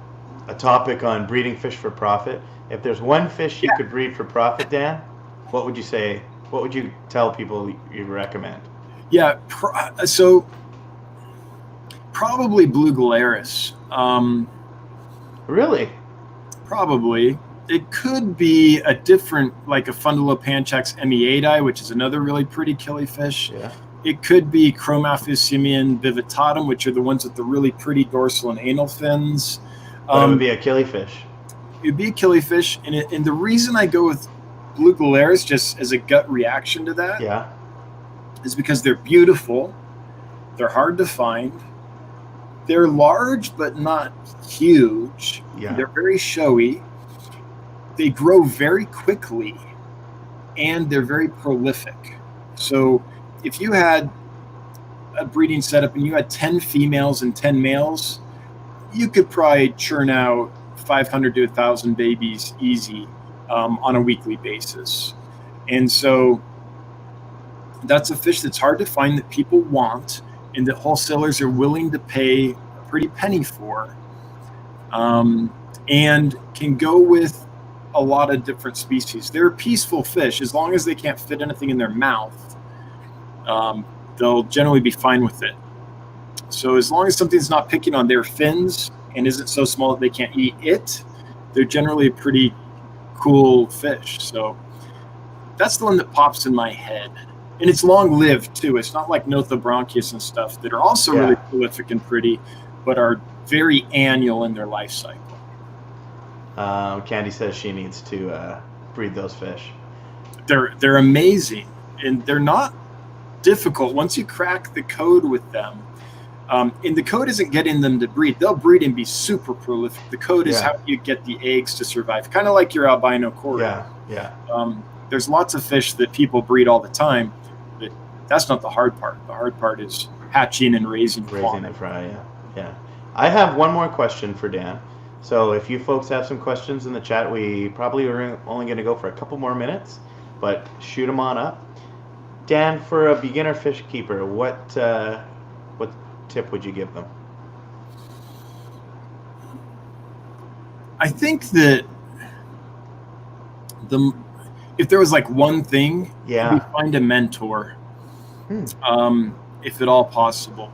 topic on breeding fish for profit. If there's one fish you could breed for profit, Dan, what would you say? What would you tell people you recommend? Yeah, so Probably blue Gularis. Really? Probably. It could be a different, like a Fundulopanchax emiati, which is another really pretty killifish. Yeah. It could be Chromathusium vivittatum, which are the ones with the really pretty dorsal and anal fins. But it would be a killifish. It would be a killifish. And the reason I go with blue Gularis, just as a gut reaction to that, Yeah. is because they're beautiful. They're hard to find. They're large, but not huge. Yeah. They're very showy. They grow very quickly, and they're very prolific. So if you had a breeding setup and you had 10 females and 10 males, you could probably churn out 500 to 1,000 babies easy on a weekly basis. And so that's a fish that's hard to find, that people want, and that wholesalers are willing to pay a pretty penny for, and can go with a lot of different species. They're peaceful fish. As long as they can't fit anything in their mouth, they'll generally be fine with it. So as long as something's not picking on their fins and isn't so small that they can't eat it, they're generally a pretty cool fish. So that's the one that pops in my head. And it's long-lived, too. It's not like Nothobronchius and stuff that are also really prolific and pretty, but are very annual in their life cycle. Candy says she needs to breed those fish. They're amazing, and they're not difficult once you crack the code with them. And the code isn't getting them to breed. They'll breed and be super prolific. The code is how you get the eggs to survive, kind of like your albino cory. Yeah. There's lots of fish that people breed all the time, but that's not the hard part. The hard part is hatching and raising the fry. Yeah. I have one more question for Dan. So if you folks have some questions in the chat, we probably are only going to go for a couple more minutes, but shoot them on up. Dan, for a beginner fish keeper, what tip would you give them? I think that if there was like one thing, maybe find a mentor, if at all possible.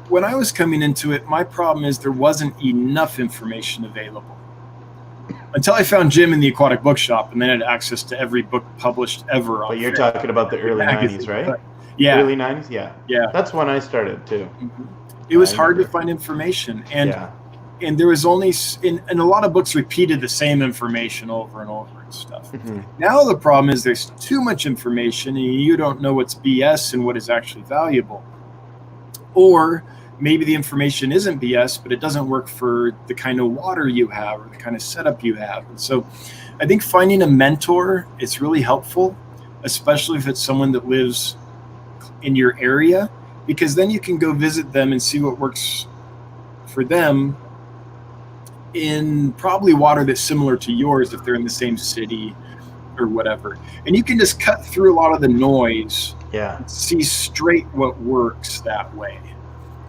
When I was coming into it, my problem is there wasn't enough information available. Until I found Jim in the Aquatic Bookshop, and then I had access to every book published ever. But you're talking about the early 90s, right? Yeah. Early 90s? Yeah. That's when I started, too. It was hard to find information. And there was only, and a lot of books repeated the same information over and over and stuff. Now the problem is there's too much information, and you don't know what's BS and what is actually valuable. Or maybe the information isn't BS, but it doesn't work for the kind of water you have or the kind of setup you have. And so I think finding a mentor is really helpful, especially if it's someone that lives in your area, because then you can go visit them and see what works for them in probably water that's similar to yours if they're in the same city or whatever. And you can just cut through a lot of the noise, see straight what works that way.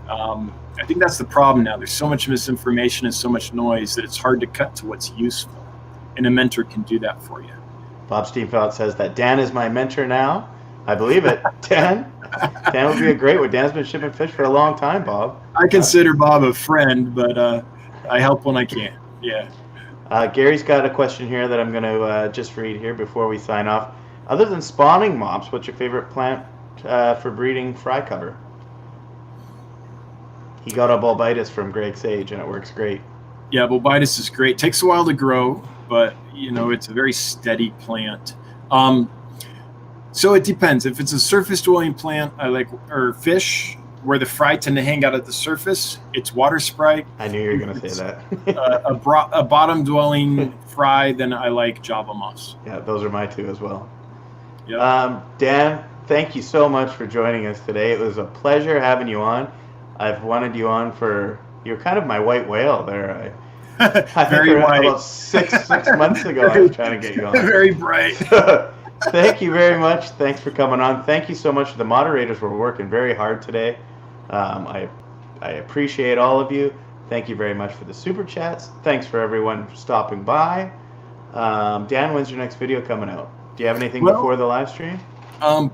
I think that's the problem now. There's so much misinformation and so much noise that it's hard to cut to what's useful. And a mentor can do that for you. Bob Steenfeld says that Dan is my mentor now. I believe it. Dan would be a great one. Dan's been shipping fish for a long time, Bob. I consider Bob a friend, but I help when I can. Yeah. Gary's got a question here that I'm going to just read here before we sign off. Other than spawning mops, what's your favorite plant for breeding fry cover? He got a bulbitis from Greg Sage, and it works great. Yeah, bulbitis is great. Takes a while to grow, but it's a very steady plant. So it depends. If it's a surface-dwelling plant, or fish, where the fry tend to hang out at the surface, it's water sprite. I knew you were going to say that. a bottom-dwelling fry, then I like Java moss. Yeah, those are my two as well. Yep. Dan, thank you so much for joining us today. It was a pleasure having you on. I've wanted you on you're kind of my white whale there. I think very white. About six months ago I was trying to get you on. Very bright. Thank you very much. Thanks for coming on. Thank you so much. The moderators were working very hard today. I appreciate all of you. Thank you very much for the super chats. Thanks for everyone stopping by. Dan, when's your next video coming out? Do you have anything before the live stream?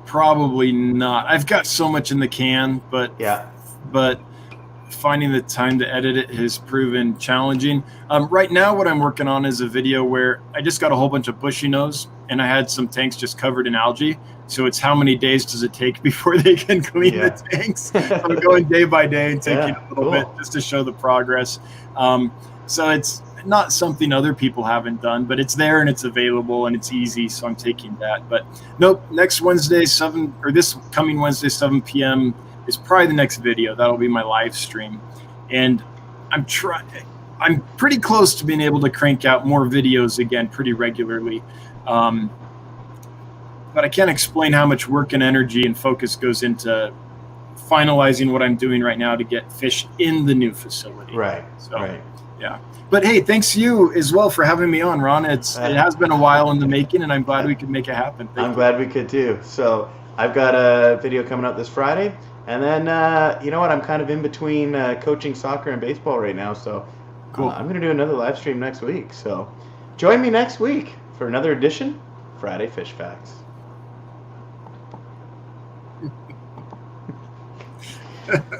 Probably not. I've got so much in the can, but finding the time to edit it has proven challenging. Right now, what I'm working on is a video where I just got a whole bunch of bushy nose, and I had some tanks just covered in algae. So it's how many days does it take before they can clean the tanks? So I'm going day by day and taking a little bit just to show the progress. So it's not something other people haven't done, but it's there and it's available and it's easy. So I'm taking that. But nope, next Wednesday, this coming Wednesday, 7 p.m. is probably the next video. That'll be my live stream. And I'm pretty close to being able to crank out more videos again pretty regularly. But I can't explain how much work and energy and focus goes into finalizing what I'm doing right now to get fish in the new facility. Right. So, right. Yeah. But hey, thanks to you as well for having me on, Ron. It has been a while in the making, and I'm glad we could make it happen. I'm glad we could too. So I've got a video coming out this Friday, and then you know what? I'm kind of in between coaching soccer and baseball right now, so cool. I'm going to do another live stream next week. So join me next week for another edition of Friday Fish Facts.